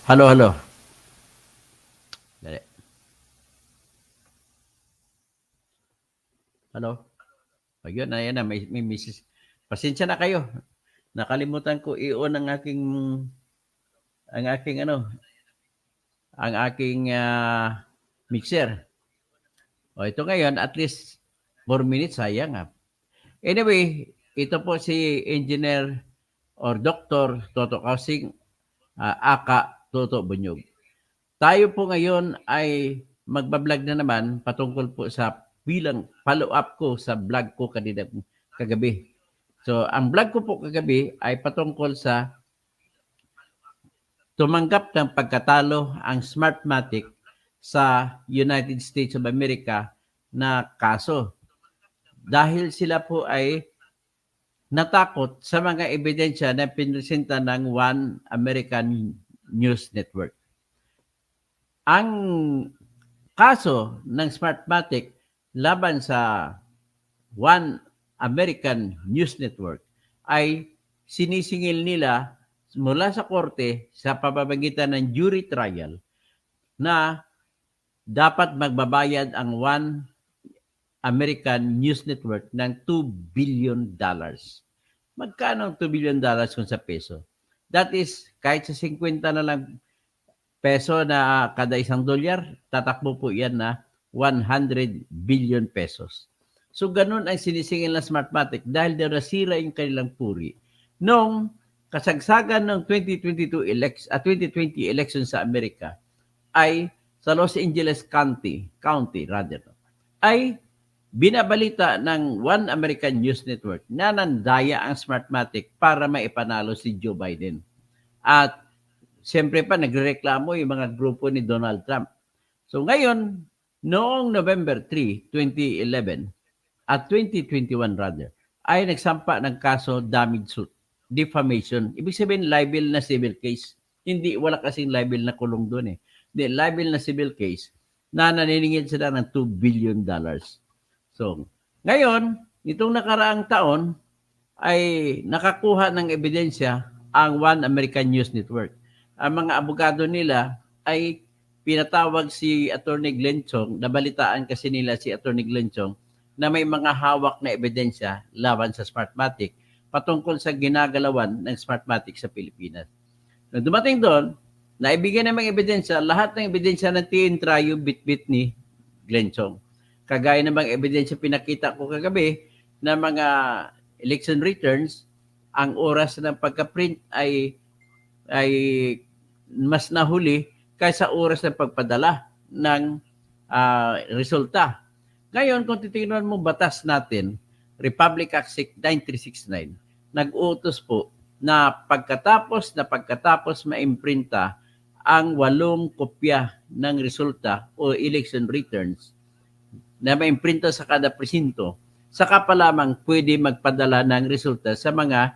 Halo, halo. Dali. Halo. Ayun, ayan na, may misis. Pasensya na kayo. Nakalimutan ko i-on ang aking ano, ang aking mixer. O ito ngayon, at least 4 minutes, sayang ah. Anyway, ito po si Engineer or Dr. Toto Kausing, aka Toto Bunyog. Tayo po ngayon ay magbablog na naman patungkol po sa bilang follow-up ko sa vlog ko kanina kagabi. So, ang vlog ko po kagabi ay patungkol sa tumanggap ng pagkatalo ang Smartmatic sa United States of America na kaso. Dahil sila po ay natakot sa mga ebidensya na pinresenta ng One American News Network. Ang kaso ng Smartmatic laban sa One American News Network ay sinisingil nila mula sa korte sa pamamagitan ng jury trial na dapat magbabayad ang One American News Network ng $2 billion. Magkano ang $2 billion kung sa peso? That is, kahit sa 50 na lang peso na kada $1, tatakbo po yan na 100 billion pesos. So ganun ang sinisingil ng Smartmatic dahil daw nasira yung kanilang puri. Nung kasagsagan ng 2020 election sa Amerika ay sa Los Angeles County ay binabalita ng One American News Network na nandaya ang Smartmatic para maipanalo si Joe Biden. At siyempre pa nagrereklamo yung mga grupo ni Donald Trump. So ngayon, noong November 3, 2011 at 2021 rather, ay nagsampa ng kaso damage suit, defamation. Ibig sabihin libel na civil case. Hindi, wala kasing libel na kulong doon eh. Hindi, libel na civil case na naniningil sila ng $2 billion. So, ngayon, itong nakaraang taon ay nakakuha ng ebidensya ang One American News Network. Ang mga abogado nila ay pinatawag si Attorney Glenn Chong, nabalitaan kasi nila si Attorney Glenn Chong na may mga hawak na ebidensya laban sa Smartmatic patungkol sa ginagalawan ng Smartmatic sa Pilipinas. Nung dumating doon, naibigyan ng mga ebidensya, lahat ng ebidensya ng TN-Trio bit-bit ni Glenn Chong. Kagaya ng mga ebidensya pinakita ko kagabi na mga election returns, ang oras ng pagka-print ay mas nahuli kaysa oras ng pagpadala ng resulta. Ngayon, kung titingnan mo batas natin, Republic Act 9369, nag-utos po na pagkatapos maimprinta ang 8 kopya ng resulta o election returns na maimprinta sa kada presinto, saka pa lamang pwede magpadala ng resulta sa mga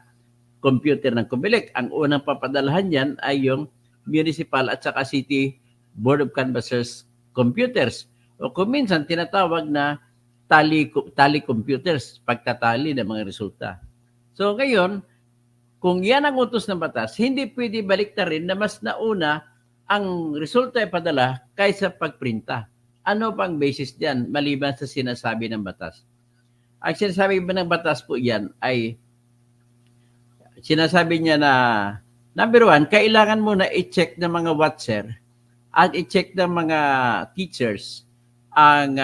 computer ng COMELEC. Ang unang papadalahan yan ay yung municipal at saka city board of canvassers computers. O kung minsan tinatawag na tally computers, pagtatali ng mga resulta. So ngayon, kung yan ang utos ng batas, hindi pwede baliktarin na mas nauna ang resulta ay padala kaysa pagprinta. Ano pang basis diyan maliban sa sinasabi ng batas? Ang sinasabi ng batas po yan ay sinasabi niya na number 1, kailangan mo na i-check ng mga watcher at i-check ng mga teachers ang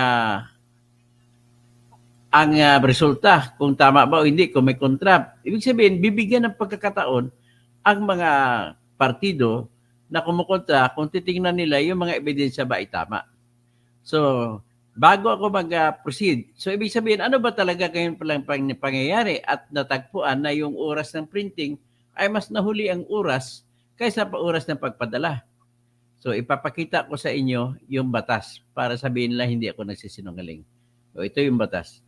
resulta kung tama ba o hindi, kung may kontra. Ibig sabihin, bibigyan ng pagkakataon ang mga partido na kumukontra kung titingnan nila yung mga ebidensya ba ay tama. So, bago ako mag-proceed, so ibig sabihin, ano ba talaga ngayon palang pangyayari at natagpuan na yung oras ng printing ay mas nahuli ang oras kaysa pa oras ng pagpadala. So, ipapakita ko sa inyo yung batas para sabihin nila hindi ako nagsisinungaling. So, ito yung batas.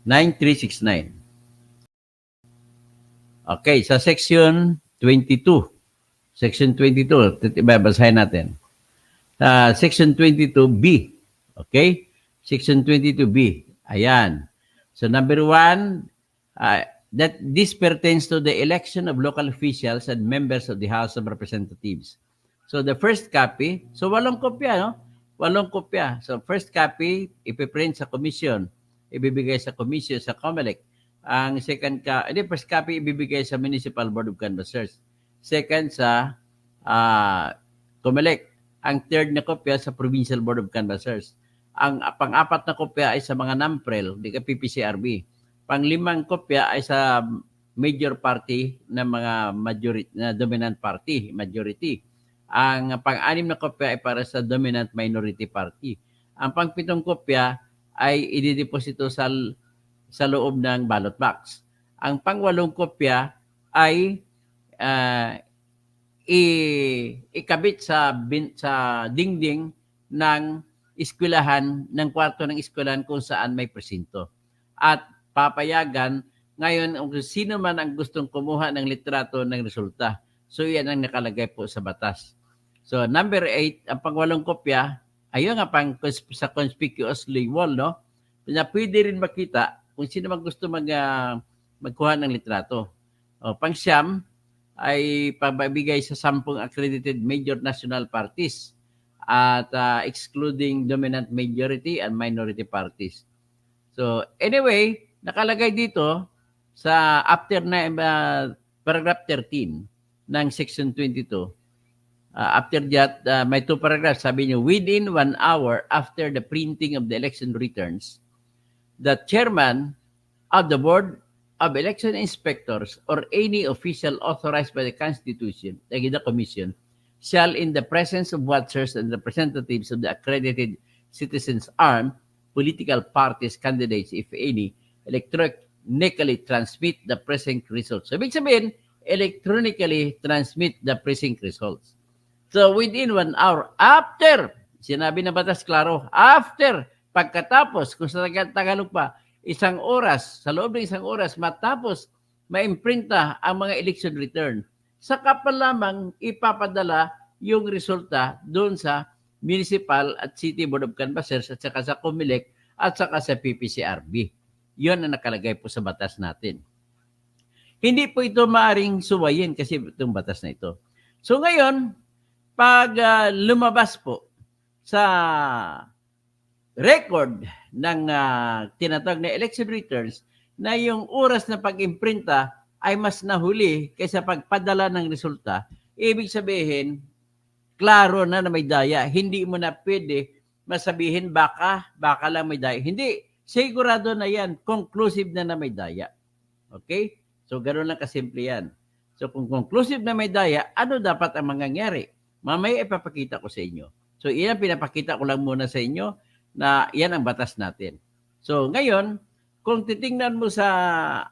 (9369) Okay, sa section 22. Section 22, babasahin natin. Section 22B. Okay? Section 22B. Ayan. So number 1, that this pertains to the election of local officials and members of the House of Representatives. So the first copy, so 8 kopya, no? 8 kopya. So first copy, ipiprint sa commission, ibibigay sa commission sa COMELEC. Ang first copy ibibigay sa Municipal Board of Canvassers. Second sa COMELEC. Ang third na kopya sa Provincial Board of Canvassers. Ang pang-apat na kopya ay sa mga NAMPREL, di ka PPCRB. Pang-5 kopya ay sa major party na mga dominant party, majority. Ang pang-6 na kopya ay para sa dominant minority party. Ang pang-7 kopya ay idideposito sa loob ng ballot box. Ang pang-8 kopya ay ikabit sa dingding ng eskwelahan, ng kwarto ng eskwelahan kung saan may presinto. At papayagan ngayon kung sino man ang gustong kumuha ng litrato ng resulta. So yan ang nakalagay po sa batas. So number 8, ang pang-8 kopya, ayun nga sa conspicuously wall, no? Na pwede rin makita kung sino man gusto magkuha ng litrato. Pang-9 ay pabibigay sa 10 accredited major national parties at excluding dominant majority and minority parties. So anyway, nakalagay dito sa after na paragraph 13 ng section 22. After that, may 2 paragraphs. Sabi niyo, within 1 hour after the printing of the election returns, the chairman of the Board of Election Inspectors or any official authorized by the Constitution, the Commission, shall in the presence of watchers and representatives of the accredited citizens armed political parties, candidates, if any, electronically transmit the precinct results. So, ibig sabihin, electronically transmit the precinct results. So, within 1 hour, after, sinabi na batas klaro, after, pagkatapos, kung sa Tagalog pa, 1 oras, sa loob ng 1 oras, matapos maimprinta ang mga election return, saka pa lamang ipapadala yung resulta doon sa Municipal at City Board of Canvassers at saka sa COMELEC at saka sa PPCRB. Yun ang nakalagay po sa batas natin. Hindi po ito maaring suwayin kasi itong batas na ito. So ngayon, pag lumabas po sa record ng tinatawag na election returns na yung oras na pag-imprinta ay mas nahuli kaysa pagpadala ng resulta, ibig sabihin, klaro na may daya. Hindi mo na pwede masabihin baka lang may daya. Hindi. Sigurado na yan. Conclusive na may daya. Okay? So, ganoon lang kasimple yan. So, kung conclusive na may daya, ano dapat ang mangyayari? Mamaya ipapakita ko sa inyo. So, iyan pinapakita ko lang muna sa inyo na yan ang batas natin. So, ngayon, kung titingnan mo sa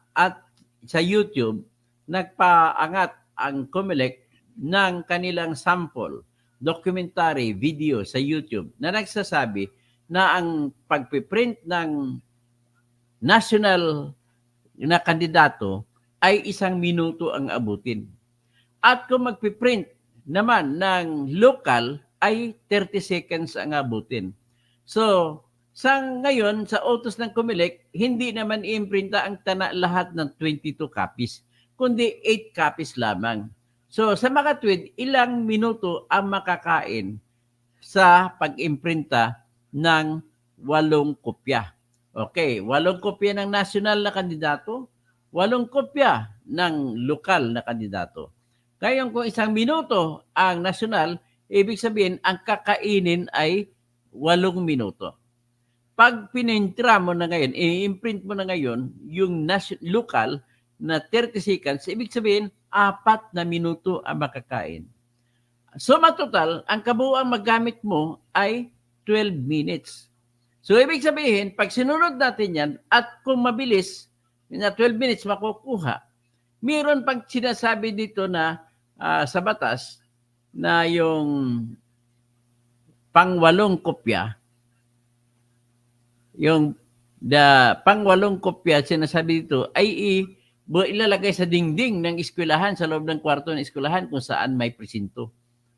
YouTube, nagpaangat ang COMELEC ng kanilang sample documentary video sa YouTube na nagsasabi na ang pagpiprint ng national na kandidato ay 1 minuto ang abutin. At kung magpiprint naman ng local ay 30 seconds ang abutin. So, sa ngayon, sa utos ng COMELEC, hindi naman i-imprinta ang lahat ng 22 copies, kundi 8 copies lamang. So, sa makatwid, ilang minuto ang makakain sa pag-imprinta ng 8 kopya. Okay, 8 kopya ng national na kandidato, 8 kopya ng lokal na kandidato. Ngayon, kung 1 minuto ang national, ibig sabihin, ang kakainin ay 8 minuto. Pag pinintra mo na ngayon, i-imprint mo na ngayon, yung local na 30 seconds, ibig sabihin, 4 na minuto ang makakain. So, matotal, ang kabuuan magamit mo ay 12 minutes. So, ibig sabihin, pag sinunod natin yan, at kung mabilis, na 12 minutes makukuha, mayroon pang sinasabi dito na sa batas, na yung pang-8 kopya, yung pang-8 kopya, sinasabi dito, ay ilalagay sa dingding ng eskwelahan, sa loob ng kwarto ng eskwelahan kung saan may presinto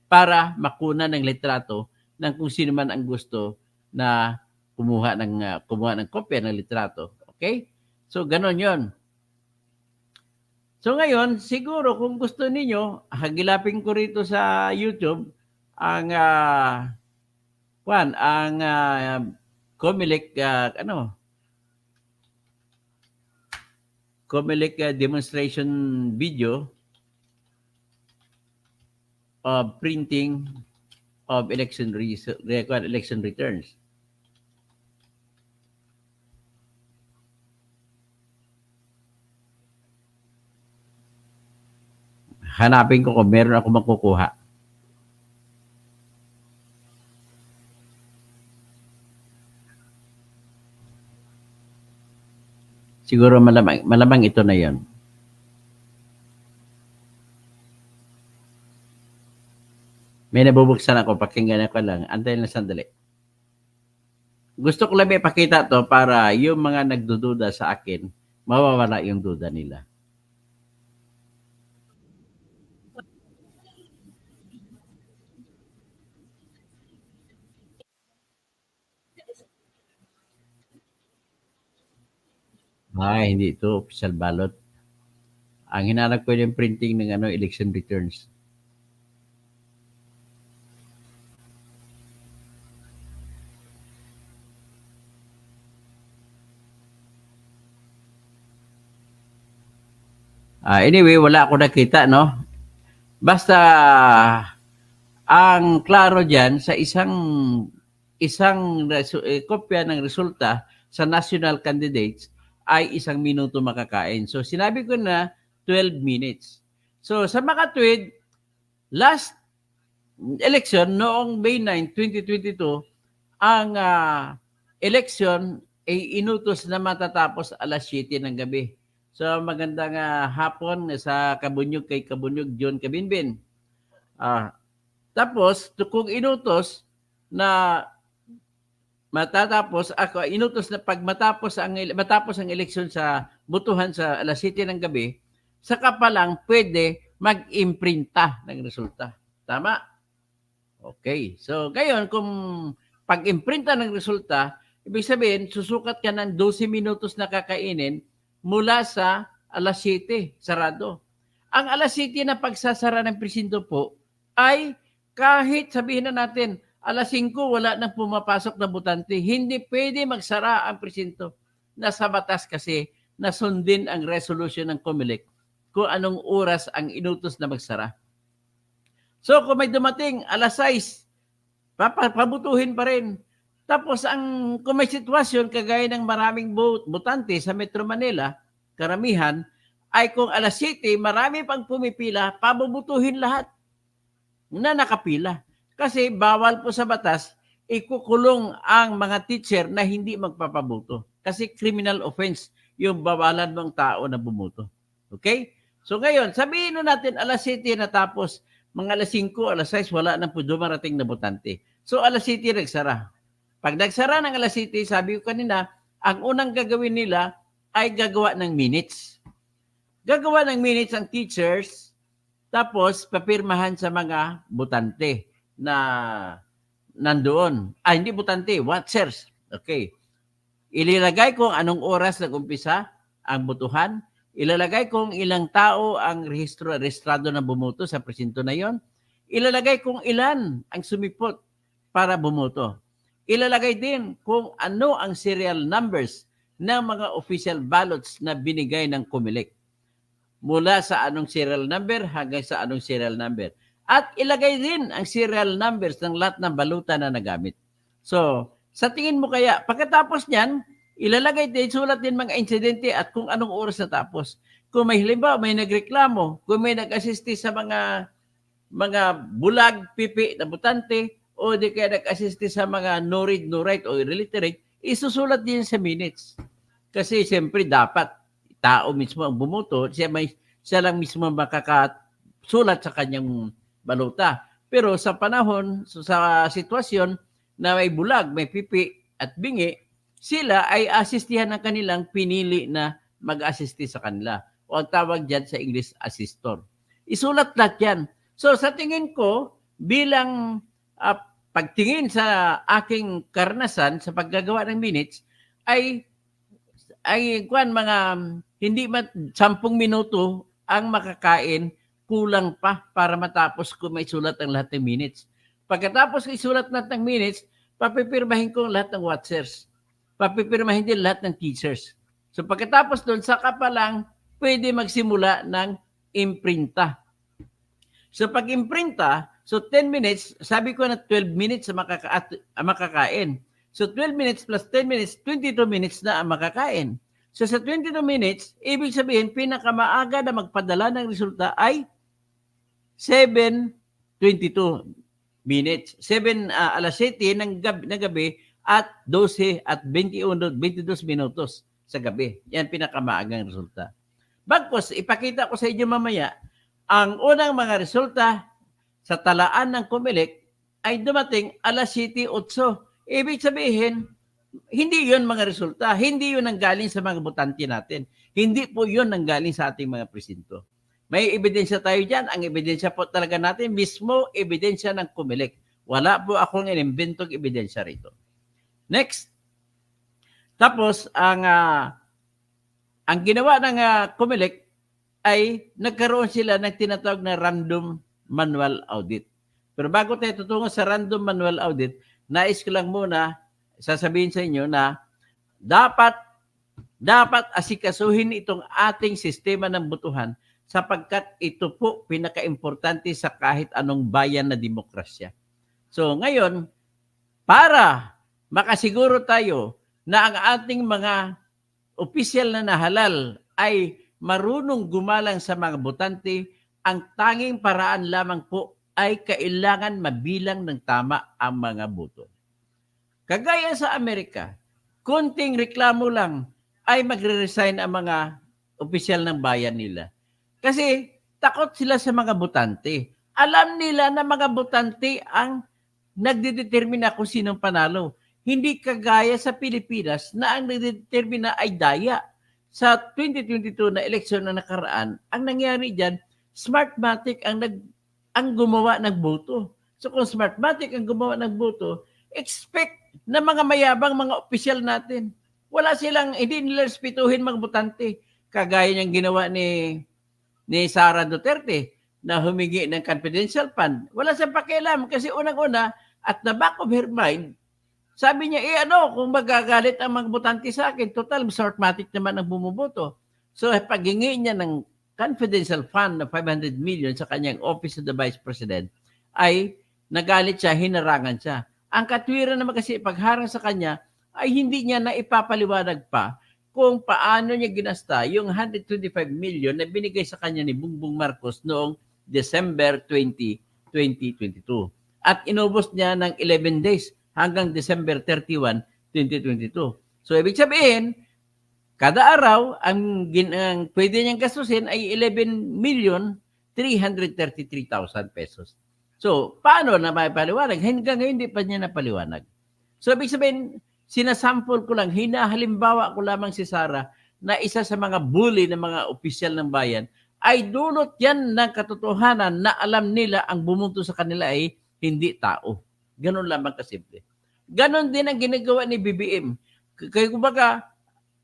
para makuna ng litrato ng kung sino man ang gusto na kumuha ng kopya ng litrato. Okay? So, ganon yon. So ngayon, siguro kung gusto ninyo, hagilapin ko rito sa YouTube ang COMELEC COMELEC demonstration video of printing of election returns. Hanapin ko kung meron ako makukuha. Siguro malamang ito na yon. May nabubuksan ako, pakinggan ko lang. Antayin lang sandali. Gusto ko lang ipakita to para yung mga nagdududa sa akin, mawawala yung duda nila. Hindi ito official ballot. Ang hinanap ko yung printing ng election returns. Anyway, wala ako nakita, no? Basta ang klaro diyan sa isang kopya ng resulta sa national candidates ay 1 minuto makakain. So sinabi ko na 12 minutes. So sa makatwid, last election noong May 9, 2022, ang election ay inutos na matatapos alas 7 ng gabi. So magandang hapon sa Kabunyog kay Kabunyog John Kabinbin. Tapos kung inutos na inutos na pag matapos ang eleksyon sa botohan sa alas 7 ng gabi, saka pa lang pwede mag-imprinta ng resulta. Tama? Okay. So ngayon kung pag-imprinta ng resulta, ibig sabihin susukat ka ng 12 minutos na kakainin mula sa alas 7, sarado. Ang alas 7 na pagsasara ng presinto po ay kahit sabihin na natin alas 5 wala nang pumapasok na botante, hindi pwede magsara ang presinto. Nasa batas kasi na sundin ang resolution ng COMELEC kung anong oras ang inutos na magsara. So kung may dumating alas 6, pabutuhin pa rin. Tapos kung may sitwasyon kagaya ng maraming botante sa Metro Manila, karamihan, ay kung alas 7, marami pang pumipila, pabubutuhin lahat na nakapila. Kasi bawal po sa batas, ikukulong ang mga teacher na hindi magpapabuto. Kasi criminal offense yung bawalan ng tao na bumuto. Okay? So ngayon, sabihin natin alas 7 natapos, mga alas 5, alas 6, wala na po dumarating na botante. So alas 7 nagsara. Pag nagsara ng alas 7, sabi ko kanina, ang unang gagawin nila ay gagawa ng minutes. Gagawa ng minutes ang teachers, tapos papirmahan sa mga botante na nandoon. Hindi botante, watchers. Okay. Ililagay kung anong oras nag-umpisa ang botohan. Ilalagay kung ilang tao ang rehistrado na bumoto sa presinto na yon. Ilalagay kung ilan ang sumipot para bumoto. Ilalagay din kung ano ang serial numbers ng mga official ballots na binigay ng COMELEC. Mula sa anong serial number hanggang sa anong serial number. At ilagay din ang serial numbers ng lahat ng baluta na nagamit. So, sa tingin mo kaya, pagkatapos niyan, ilalagay din, sulat din mga insidente at kung anong oras natapos. Kung may halimbawa, may nagreklamo, kung may nag-assist sa mga bulag, pipi na botante, o di kaya nag-assist sa mga no read, no write, o illiterate, isusulat din sa minutes. Kasi siyempre dapat tao mismo ang bumoto, siya lang mismo makakasulat sa kanyang baluta. Pero sa panahon, sa sitwasyon na may bulag, may pipi at bingi, sila ay asistihan ng kanilang pinili na mag-assist sa kanila. O ang tawag dyan sa English, assistor. Isulat lahat yan. So sa tingin ko, bilang pagtingin sa aking karanasan sa paggagawa ng minutes, ay mga hindi 10 minuto ang makakain, kulang pa para matapos ko may sulat ang lahat ng minutes. Pagkatapos ko isulat lahat ng minutes, papipirmahin ko lahat ng watchers. Papipirmahin din lahat ng teachers. So pagkatapos doon, saka pa lang pwede magsimula ng imprinta. So pag imprinta, so 10 minutes, sabi ko na 12 minutes ang makakain. So 12 minutes plus 10 minutes, 22 minutes na ang makakain. So sa 22 minutes, ibig sabihin, pinakamaaga na magpadala ng resulta ay 7:22 minutes. 7 ng gabi at 12 at 21, 22 minutos sa gabi. Yan pinakamaagang resulta. Bagkus, ipakita ko sa inyo mamaya, ang unang mga resulta sa talaan ng COMELEC ay dumating 7:08. Ibig sabihin, hindi yun mga resulta. Hindi yun ang galing sa mga botante natin. Hindi po yun ang galing sa ating mga presinto. May ebidensya tayo dyan. Ang ebidensya po talaga natin, mismo ebidensya ng COMELEC. Wala po akong inimbentong ebidensya rito. Next. Tapos, ang ginawa ng COMELEC ay nagkaroon sila ng tinatawag na random manual audit. Pero bago tayo tutungo sa random manual audit, nais ko lang muna sasabihin sa inyo na dapat asikasuhin itong ating sistema ng botohan sapagkat ito po pinaka-importante sa kahit anong bayan na demokrasya. So ngayon, para makasiguro tayo na ang ating mga opisyal na nahalal ay marunong gumalang sa mga botante, ang tanging paraan lamang po ay kailangan mabilang ng tama ang mga boto. Kagaya sa Amerika, konting reklamo lang ay magre-resign ang mga opisyal ng bayan nila. Kasi takot sila sa mga botante. Alam nila na mga botante ang nagdedetermina kung sinong panalo. Hindi kagaya sa Pilipinas na ang nagdedetermina ay daya. Sa 2022 na eleksyon na nakaraan, ang nangyari dyan, Smartmatic ang gumawa ng boto. So kung Smartmatic ang gumawa ng boto, expect na mga mayabang mga opisyal natin. Hindi nila respituhin mga botante. Kagaya niyang ginawa ni Sara Duterte na humingi ng confidential fund. Wala siyang pakialam kasi unang-una, at the back of her mind, sabi niya, kung magagalit ang mga botante sa akin, total, Smartmatic naman ang bumuboto. So, paghingi niya ng confidential fund na 500 million sa kanyang Office of the Vice President, ay nagalit siya, hinarangan siya. Ang katwiran naman kasi pagharang sa kanya, ay hindi niya na ipapaliwanag pa kung paano niya ginasta yung 125 million na binigay sa kanya ni Bongbong Marcos noong December 20, 2022. At inubos niya ng 11 days hanggang December 31, 2022. So, ibig sabihin, kada araw, ang pwede niyang gastusin ay 11,333,000 pesos. So, paano na maipaliwanag? Hanggang ngayon, hindi pa niya napaliwanag. So, ibig sabihin, sinasample ko lang, hinahalimbawa ko lamang si Sara na isa sa mga bully ng mga opisyal ng bayan ay dulot yan ng katotohanan na alam nila ang bumunto sa kanila ay hindi tao. Ganun lamang kasimple. Ganon din ang ginagawa ni BBM. Kaya kumbaga,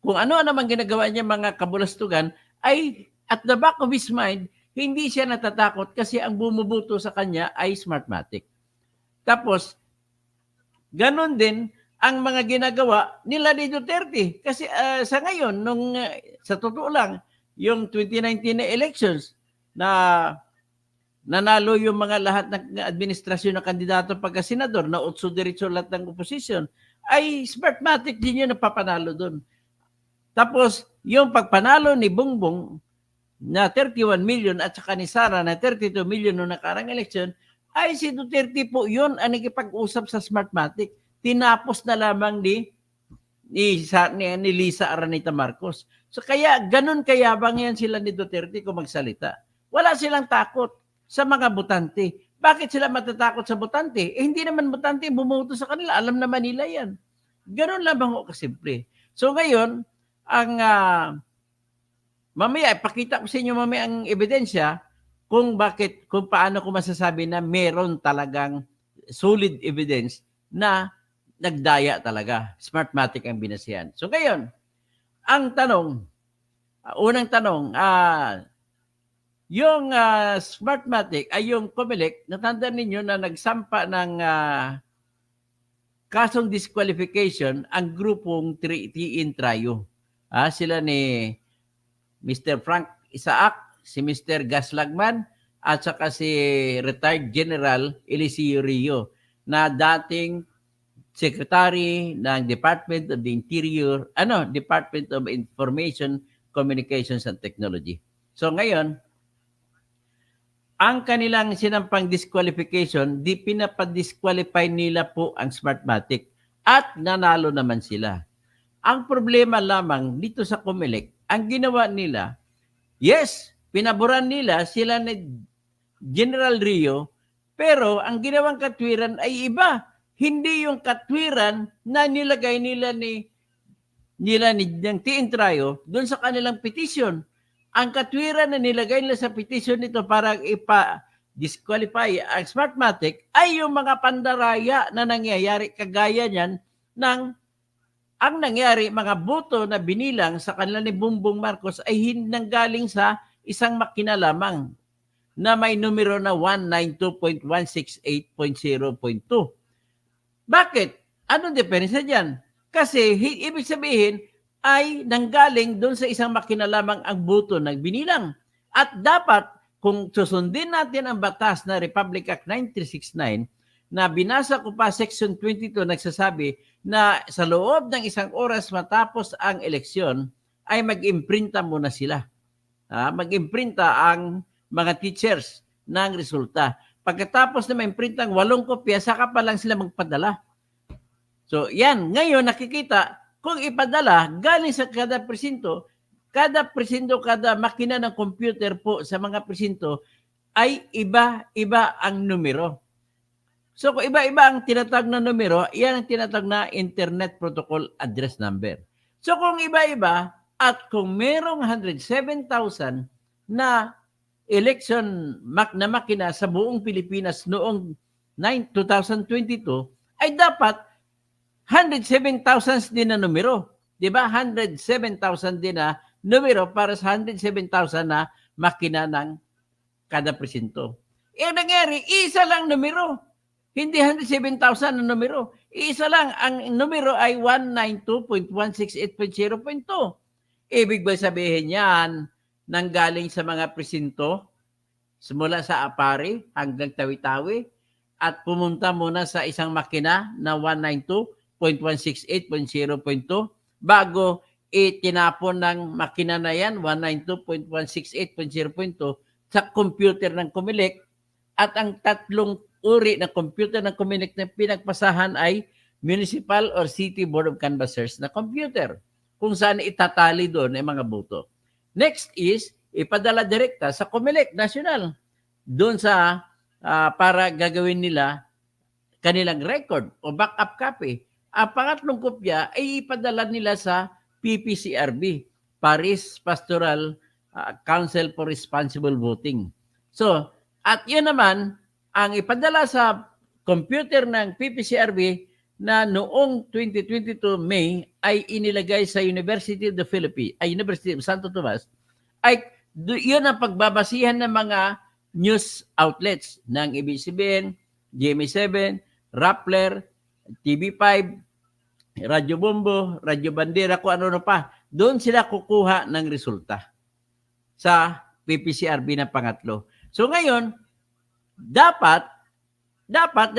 kung ano naman ginagawa niya mga kabulastugan, ay at the back of his mind, hindi siya natatakot kasi ang bumubuto sa kanya ay Smartmatic. Tapos, ganon din ang mga ginagawa nila ni Duterte. Kasi sa ngayon, sa totoo lang, yung 2019 na elections na nanalo yung mga lahat ng administrasyon ng kandidato pagka-senador na utso diretso lahat ng opposition, ay Smartmatic din yun napapanalo doon. Tapos, yung pagpanalo ni Bongbong na 31 million at saka ni Sara na 32 million noong nakarang election, ay si Duterte po yun ang nagipag-usap sa Smartmatic. Tinapos na lamang ni Lisa Araneta Marcos. So kaya ganun kayabang yan sila ni Duterte kung magsalita. Wala silang takot sa mga botante. Bakit sila matatakot sa botante? Hindi naman botante bumuto sa kanila. Alam naman nila yan. Ganun lamang o kasimple. So ngayon, mamaya, ipakita ko sa inyo mamaya ang ebidensya kung paano ko masasabi na meron talagang solid evidence na nagdaya talaga. Smartmatic ang binasihan. So ngayon, ang tanong, unang tanong, Yung Smartmatic ay yung COMELEC, natandaan ninyo na nagsampa ng kasong disqualification ang grupong Tiin Trayo. Sila ni Mr. Frank Isaac, si Mr. Gas Lagman, at saka si retired General Eliseo Rio na dating Secretary ng Department of the Interior, Department of Information, Communications and Technology. So ngayon, ang kanilang sinampang disqualification, di pinapadisqualify nila po ang Smartmatic at nanalo naman sila. Ang problema lamang dito sa COMELEC, ang ginawa nila, yes, pinaboran nila sila ni General Rio, pero ang ginawang katwiran ay iba. Hindi yung katwiran na nilagay nila ng Tiin Trayo doon sa kanilang petition. Ang katwiran na nilagay nila sa petition nito para ipa-disqualify ang Smartmatic ay yung mga pandaraya na nangyayari kagaya niyan ng ang nangyari, mga boto na binilang sa kanila ni Bongbong Marcos ay nanggaling sa isang makina lamang na may numero na 192.168.0.2. Bakit? Anong diferensya dyan? Kasi ibig sabihin ay nanggaling doon sa isang makina lamang ang boto na binilang. At dapat, kung susundin natin ang batas na Republic Act 9369, na binasa ko pa Section 22 nagsasabi na sa loob ng isang oras matapos ang eleksyon ay mag-imprinta muna sila. Mag-imprinta ang mga teachers ng resulta. Pagkatapos na ma-imprinta ang 8 kopya, saka pa lang sila magpadala. So yan, ngayon nakikita kung ipadala galing sa kada presinto, kada makina ng computer po sa mga presinto ay iba-iba ang numero. So kung iba-iba ang tinatawag na numero, yan ang tinatawag na Internet Protocol Address Number. So kung iba-iba at kung merong 107,000 na election na makina sa buong Pilipinas noong 2022, ay dapat 107,000 din na numero. Diba? 107,000 din na numero para sa 107,000 na makina ng kada presinto. Ang nangyari, isa lang numero. Hindi 107,000 na numero. Isa lang. Ang numero ay 192.168.0.2. Ibig ba sabihin yan, nanggaling sa mga presinto, simula sa Apari hanggang Tawi-Tawi, at pumunta muna sa isang makina na 192.168.0.2 bago itinapon ng makina na yan, 192.168.0.2 sa computer ng COMELEC, at ang tatlong uri ng computer ng COMELEC na pinagpasahan ay Municipal or City Board of Canvassers na computer kung saan itatali doon ang mga boto. Next is, ipadala direkta sa COMELEC National doon sa para gagawin nila kanilang record o backup copy. Ang pangatlong kopya ay ipadala nila sa PPCRB, Paris Pastoral Council for Responsible Voting. So, at yun naman, ang ipadala sa computer ng PPCRB na noong 2022 May ay inilagay sa University of the Philippines, University of Santo Tomas, ay yun ang pagbabasihan ng mga news outlets ng ABS-CBN, GMA7, Rappler, TV5, Radyo Bombo, Radyo Bandera, kung ano pa. Doon sila kukuha ng resulta sa PPCRB na pangatlo. So ngayon, dapat,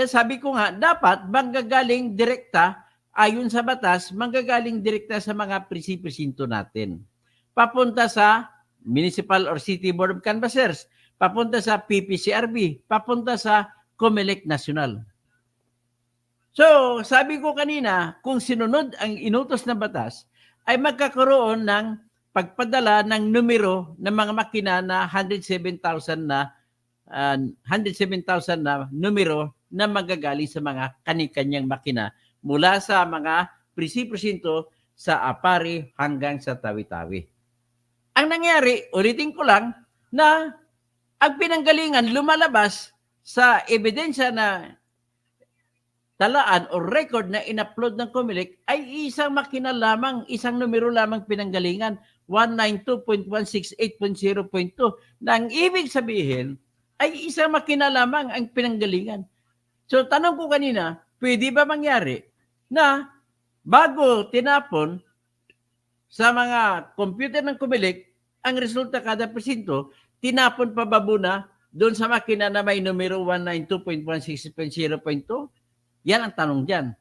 sabi ko nga, dapat manggagaling direkta, ayon sa batas, manggagaling direkta sa mga presinto natin. Papunta sa Municipal or City Board of Canvassers, papunta sa PPCRB, papunta sa COMELEC National. So, sabi ko kanina, kung sinunod ang inutos na batas, ay magkakaroon ng pagpadala ng numero ng mga makina na 107,000 na numero na magagaling sa mga kani-kanyang makina mula sa mga presinto sa Apari hanggang sa Tawi-Tawi. Ang nangyari, ulitin ko lang, na ang pinanggalingan lumalabas sa ebidensya na talaan o record na in-upload ng COMELEC ay isang makina lamang, isang numero lamang pinanggalingan. 192.168.0.2 na ang ibig sabihin ay isang makina lamang ang pinanggalingan. So tanong ko kanina, pwede ba mangyari na bago tinapon sa mga computer ng Comelec, ang resulta kada presinto, tinapon pa ba muna doon sa makina na may numero 192.168.0.2? Yan ang tanong dyan.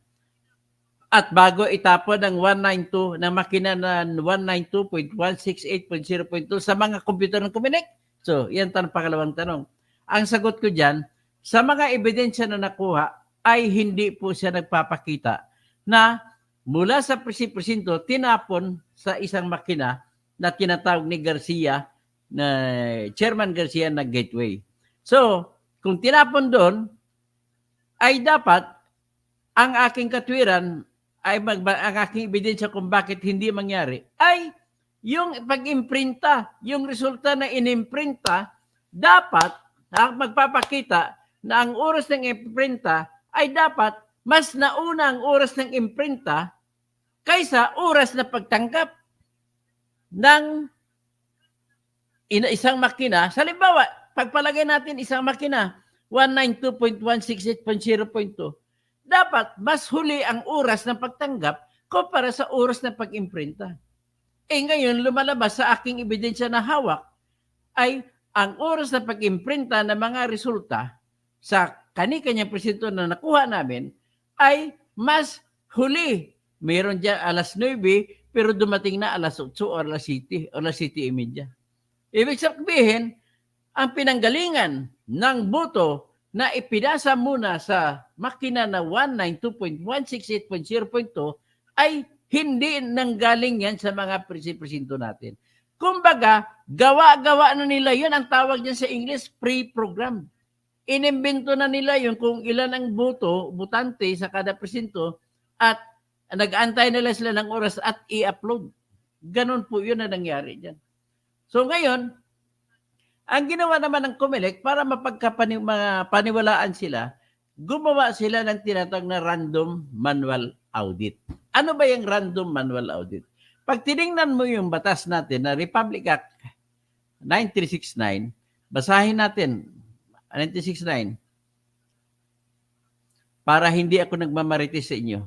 At bago itapon ang 192 ng makina na 192.168.0.2 sa mga computer ng Comelec? So, yan ang pangalawang tanong. Ang sagot ko dyan, sa mga ebidensya na nakuha, ay hindi po siya nagpapakita na mula sa presinto, tinapon sa isang makina na tinatawag ni Garcia, na Chairman Garcia na gateway. So, kung tinapon doon, ay dapat ang aking katwiran ay ang aking ebidensya kung bakit hindi mangyari ay yung pag-imprinta, yung resulta na inimprinta, dapat magpapakita na ang oras ng imprinta ay dapat mas nauna ang oras ng imprinta kaysa oras na pagtanggap ng isang makina. Sa halimbawa, pagpalagay natin isang makina, 192.168.0.2, dapat mas huli ang oras ng pagtanggap kumpara sa oras ng pag-imprinta. Ngayon, lumalabas sa aking ebidensya na hawak ay ang oras ng pag-imprinta ng mga resulta sa kani-kanyang presinto na nakuha namin ay mas huli. Meron dyan alas 9, pero dumating na alas 8 o alas 7 o alas 7:30. Ibig sabihin, ang pinanggalingan ng boto na ipinasa muna sa makina na 192.168.0.2 ay hindi nanggaling yan sa mga presinto natin. Kumbaga, gawa-gawa na nila yun. Ang tawag niyan sa English, pre-program. Inimbento na nila yun kung ilan ang botante sa kada presinto at nag-aantay nila sila ng oras at i-upload. Ganon po yun na nangyari dyan. So ngayon, ang ginawa naman ng Comelec para mapagkapaniwalaan sila, gumawa sila ng tinatawag na random manual audit. Ano ba yung random manual audit? Pag tinignan mo yung batas natin na Republic Act 9369, basahin natin 9369 para hindi ako nagmamarites sa inyo.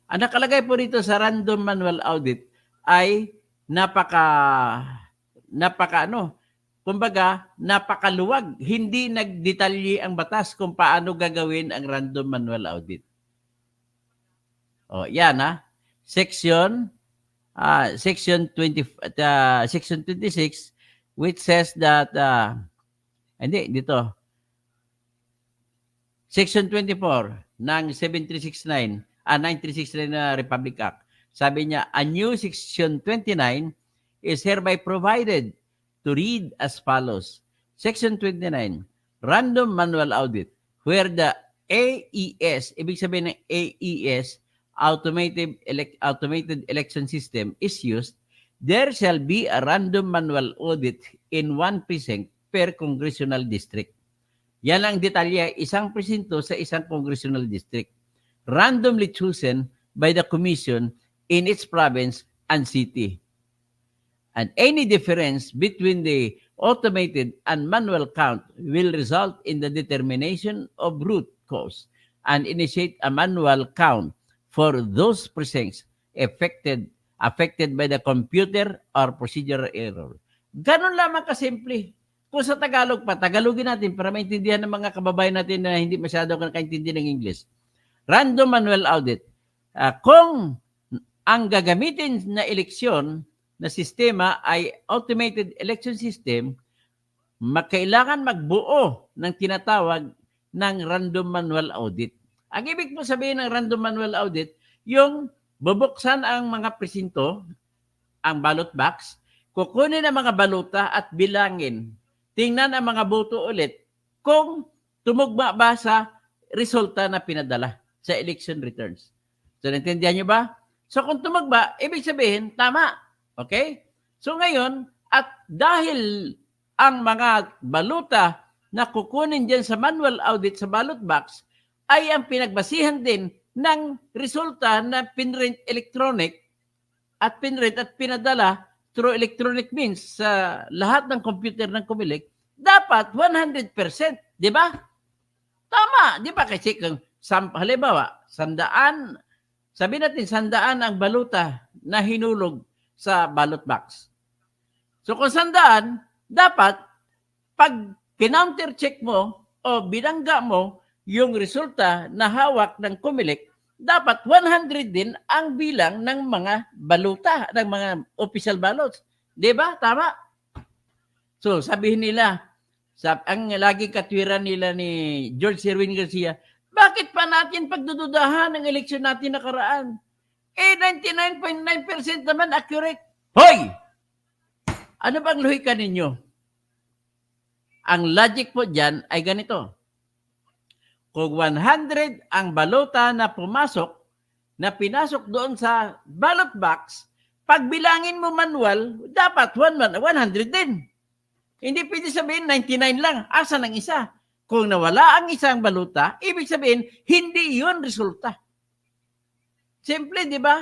Ang nakalagay po dito sa random manual audit ay napakaluwag. Hindi nagdetalye ang batas kung paano gagawin ang random manual audit. Yan Section 26 which says that Section 24 ng 9369 na Republic Act. Sabi niya, a new Section 29 is hereby provided to read as follows. Section 29, Random Manual Audit, where the AES, ibig sabihin ng AES, Automated Election System is used, there shall be a random manual audit in one precinct per congressional district. Yan ang detalye, isang presinto sa isang congressional district, randomly chosen by the commission in its province and city. And any difference between the automated and manual count will result in the determination of root cause and initiate a manual count for those precincts affected by the computer or procedural error. Ganun lamang kasimple. Kung sa Tagalog pa, Tagalogin natin para maintindihan ng mga kababayan natin na hindi masyado nakaintindi ng English. Random manual audit. Kung ang gagamitin na eleksyon na sistema ay automated election system, kailangan magbuo ng tinatawag ng random manual audit. Ang ibig po sabihin ng random manual audit, yung bubuksan ang mga presinto, ang ballot box, kukunin ang mga baluta at bilangin. Tingnan ang mga boto ulit kung tumugma ba sa resulta na pinadala sa election returns. So, naintindihan nyo ba? So, kung tumugma, ibig sabihin, tama. Okay? So, ngayon, at dahil ang mga baluta na kukunin dyan sa manual audit sa ballot box ay ang pinagbasihan din ng resulta na pinrint electronic at pinrint at pinadala through electronic means sa lahat ng computer ng COMELEC, dapat 100%, di ba? Tama, di ba? Kasi kung halimbawa, sabi natin 100 ang baluta na hinulog sa ballot box. So kung 100, dapat pag kinounter check mo o binangga mo yung resulta na hawak ng COMELEC, dapat 100 din ang bilang ng mga baluta, ng mga official ballots. Di ba? Tama? So sabihin nila, ang laging katwiran nila ni George Erwin Garcia, bakit pa natin pagdududahan ang eleksyon natin nakaraan? 99.9% naman accurate. Hoy! Ano bang lohika ninyo? Ang logic po dyan ay ganito. Kung 100 ang balota na pumasok, na pinasok doon sa ballot box, pagbilangin mo manual, dapat 100 din. Hindi pwede sabihin 99 lang. Asa ng isa? Kung nawala ang isang baluta, ibig sabihin, hindi yun resulta. Simple, di ba?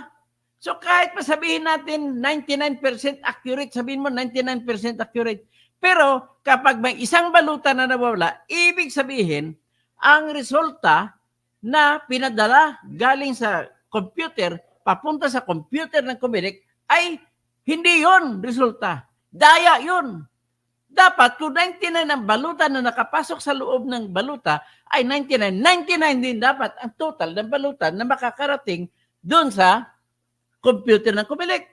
So kahit pa sabihin natin 99% accurate, sabihin mo 99% accurate. Pero kapag may isang baluta na nawala, ibig sabihin, ang resulta na pinadala galing sa computer, papunta sa computer ng COMELEC, ay hindi yun resulta. Daya yun. Dapat kung 99 ang baluta na nakapasok sa loob ng baluta, ay 99. 99 din dapat ang total ng baluta na makakarating doon sa computer ng COMELEC.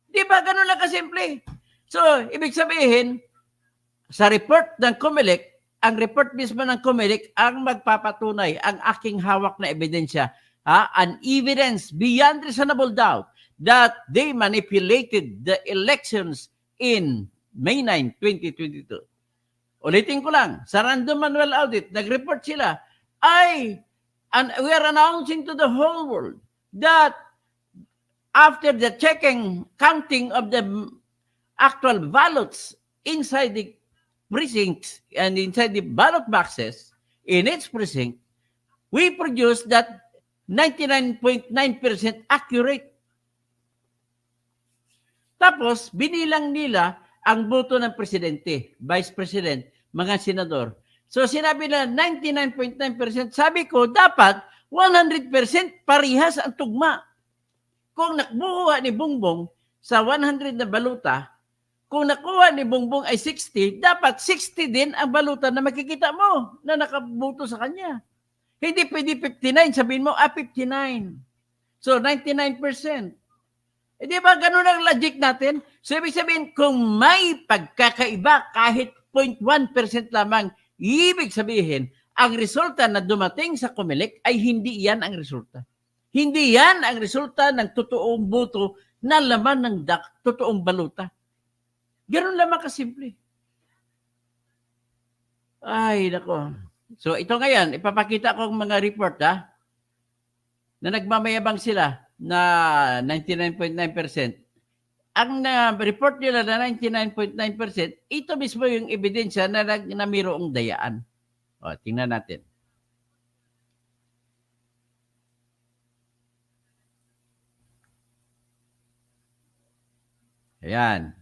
Di ba? Ganun lang kasimple. So, ibig sabihin, sa report ng COMELEC, ang report mismo ng COMELEC ang magpapatunay ang aking hawak na ebidensya, an evidence beyond reasonable doubt that they manipulated the elections in May 9, 2022. Ulitin ko lang, sa random manual audit, nag-report sila, we are announcing to the whole world that after the counting of the actual ballots inside the precincts and inside the ballot boxes in each precinct, we produced that 99.9% accurate. Tapos, binilang nila ang boto ng presidente, vice president, mga senador. So, sinabi na 99.9%. Sabi ko, dapat 100% parihas ang tugma. Kung nakuha ni Bongbong sa 100 na baluta, kung nakuha ni Bongbong ay 60, dapat 60 din ang baluta na makikita mo na nakabuto sa kanya. Hindi pwede 59, sabihin mo, 59. So, 99%. Eh, di ba, ganun ang logic natin? So, ibig sabihin, kung may pagkakaiba, kahit 0.1% lamang, ibig sabihin, ang resulta na dumating sa COMELEC ay hindi yan ang resulta. Hindi yan ang resulta ng totoong boto na laman ng totoong baluta. Ganun lamang kasimple. Ay, nako. So, ito ngayon, ipapakita ko ang mga report, na nagmamayabang sila na 99.9%. Ang report nila na 99.9%, ito mismo yung ebidensya na namirong dayaan. O, tingnan natin. Ayan.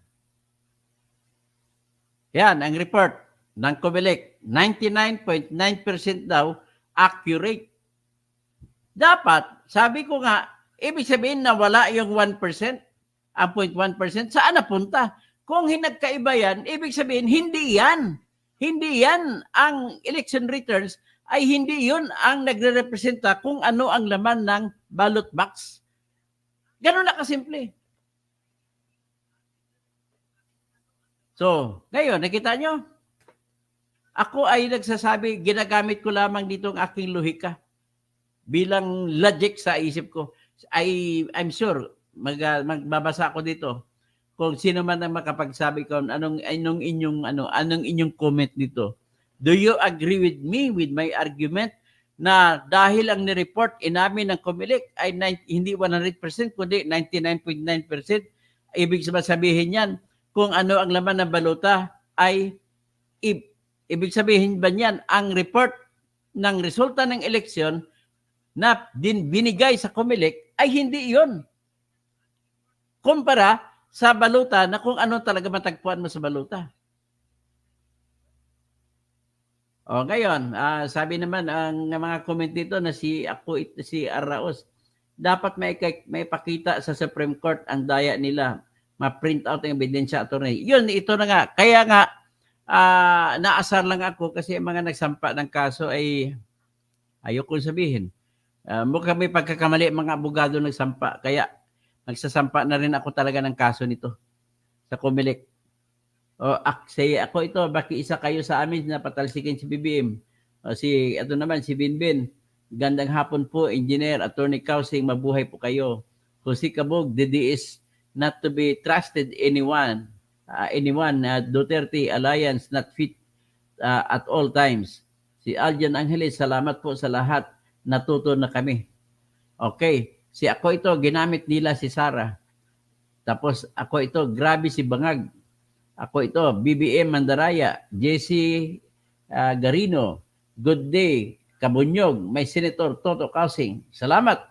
Yan, ang report ng COMELEC. 99.9% daw accurate. Dapat, sabi ko nga, ibig sabihin na wala yung 1%, ang 0.1%, saan napunta? Kung hinagkaiba yan, ibig sabihin, hindi yan. Hindi yan ang election returns, ay hindi yun ang nagre-representa kung ano ang laman ng ballot box. Ganun na kasimple. So, ngayon, nakita nyo? Ako ay nagsasabi, ginagamit ko lamang dito ang aking lohika bilang logic sa isip ko. I'm sure, magbabasa ako dito kung sino man ang makapagsabi ko anong inyong comment dito. Do you agree with me with my argument na dahil ang ni-report inamin ng COMELEC ay hindi 100% kundi 99.9%? Ibig sabihin yan, kung ano ang laman ng baluta ay ibig sabihin ba niyan ang report ng resulta ng eleksyon na binigay sa COMELEC ay hindi iyon. kumpara sa baluta na kung ano talaga matagpuan mo sa baluta. O ngayon, sabi naman ang mga comment dito na si Arraos, dapat may pakita sa Supreme Court ang daya nila, ma-print out ang ebidensya, attorney. Yun, ito na nga. Kaya nga, naasar lang ako kasi mga nagsampa ng kaso ay ayoko sabihin. Mukhang may pagkakamali mga abogado nagsampa. Kaya magsasampa na rin ako talaga ng kaso nito sa COMELEC. Say ako ito, baki isa kayo sa amin na patalsikin si BBM. Si Binbin. Gandang hapon po, Engineer, Attorney Kausing, mabuhay po kayo. Jose Cabog, DD is not to be trusted anyone. Duterte Alliance not fit at all times. Si Aljan Angeles, salamat po sa lahat. Natuto na kami. Okay. Si ako ito, ginamit nila si Sara. Tapos ako ito, grabe si Bangag. Ako ito, BBM Mandaraya, JC Garino, Good Day, Kabunyog, may Senator Toto Kausing. Salamat.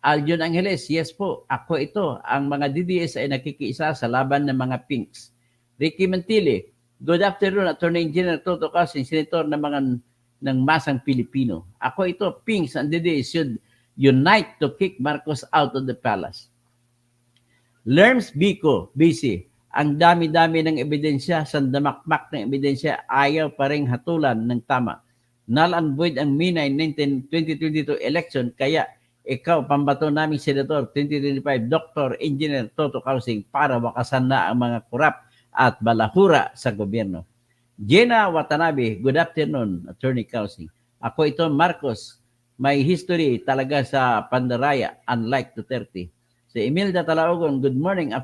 Aljon Angeles, yes po, ako ito. Ang mga DDS ay nakikiisa sa laban ng mga Pinks. Ricky Mantili, good afternoon, Attorney Engineer Toto Kausing, Senator ng Masang Pilipino. Ako ito, Pinks and DDS should unite to kick Marcos out of the palace. Lerms Bico, BC, ang dami-dami ng ebidensya, sandamakmak ng ebidensya, ayaw pa rin hatulan ng tama. Null and void ang Minay 2022 election, kaya ikaw, pambato naming Senator 2025, Dr. Engineer Toto Kausing, para wakasan na ang mga kurap at balahura sa gobyerno. Jenna Watanabe, good afternoon, Attorney Kausing. Ako ito, Marcos, may history talaga sa Pandaraya, unlike Duterte. Si Imelda Talaogon, good morning,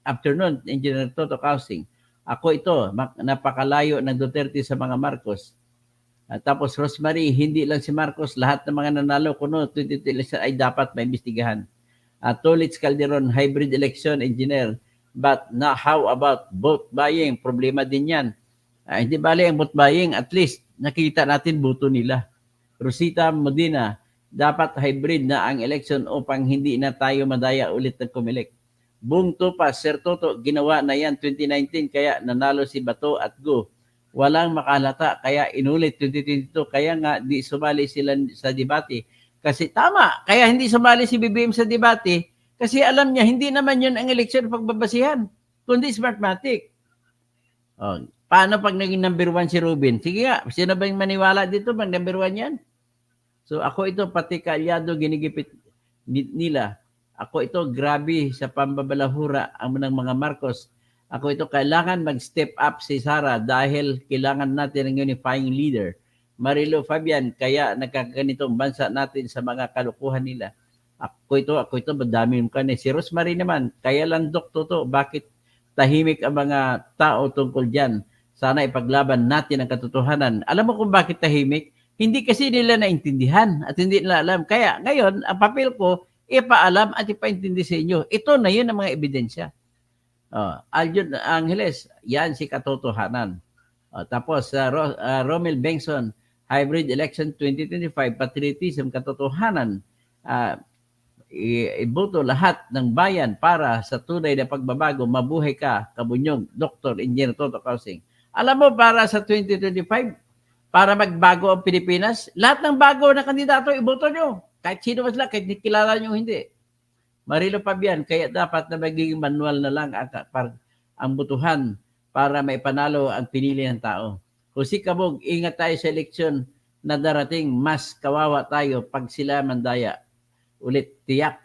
afternoon, Engineer Toto Kausing. Ako ito, napakalayo ng Duterte sa mga Marcos. Tapos Rosemary, hindi lang si Marcos, lahat ng mga nanalo kuno 2020 election ay dapat maimbestigahan. Tolitz Calderon, hybrid election engineer. But how about vote buying? Problema din yan. Hindi bali ang vote buying, at least nakita natin boto nila. Rosita Modina, dapat hybrid na ang election upang hindi na tayo madaya ulit ng COMELEC. Bung Topas, Sir Toto, ginawa na yan 2019 kaya nanalo si Bato at Go. Walang makalata kaya inulit 2022 kaya nga di sumali sila sa debate. Kasi tama, kaya hindi sumali si BBM sa debate kasi alam niya hindi naman yun ang eleksyon pagbabasihan, kundi Smartmatic. Paano pag naging number 1 si Ruben? Sige nga, sino ba yung maniwala dito pag number 1 yan? So ako ito pati kaalyado ginigipit nila. Ako ito, grabe sa pambabalahura ang ng mga Marcos. Ako ito, kailangan mag-step up si Sara dahil kailangan natin ng unifying leader. Marilo Fabian, kaya nagkaganitong bansa natin sa mga kalukuhan nila. Ako ito, madami yung kanil. Si Rosemary naman, kaya lang Toto, bakit tahimik ang mga tao tungkol dyan? Sana ipaglaban natin ang katotohanan. Alam mo kung bakit tahimik? Hindi kasi nila naintindihan at hindi nila alam. Kaya ngayon, ang papel ko, ipaalam at ipaintindi sa inyo. Ito na yun ang mga ebidensya. Aljon Angeles, yan si katotohanan. Tapos Romel Bengson, hybrid election 2025, patriotism, katotohanan. Iboto lahat ng bayan para sa tunay na pagbabago. Mabuhay ka, Kabunyog, Dr. Engineer Toto Kausing. Alam mo, para sa 2025, para magbago ang Pilipinas, lahat ng bago na kandidato, iboto nyo. Kahit sino mas lang, kahit kilala nyo hindi. Marilo Fabian, kaya dapat na magiging manual na lang ang butuhan para maipanalo ang pinili ng tao. Jose Cabog, ingat tayo sa eleksyon na darating, mas kawawa tayo pag sila mandaya. Ulit tiyak,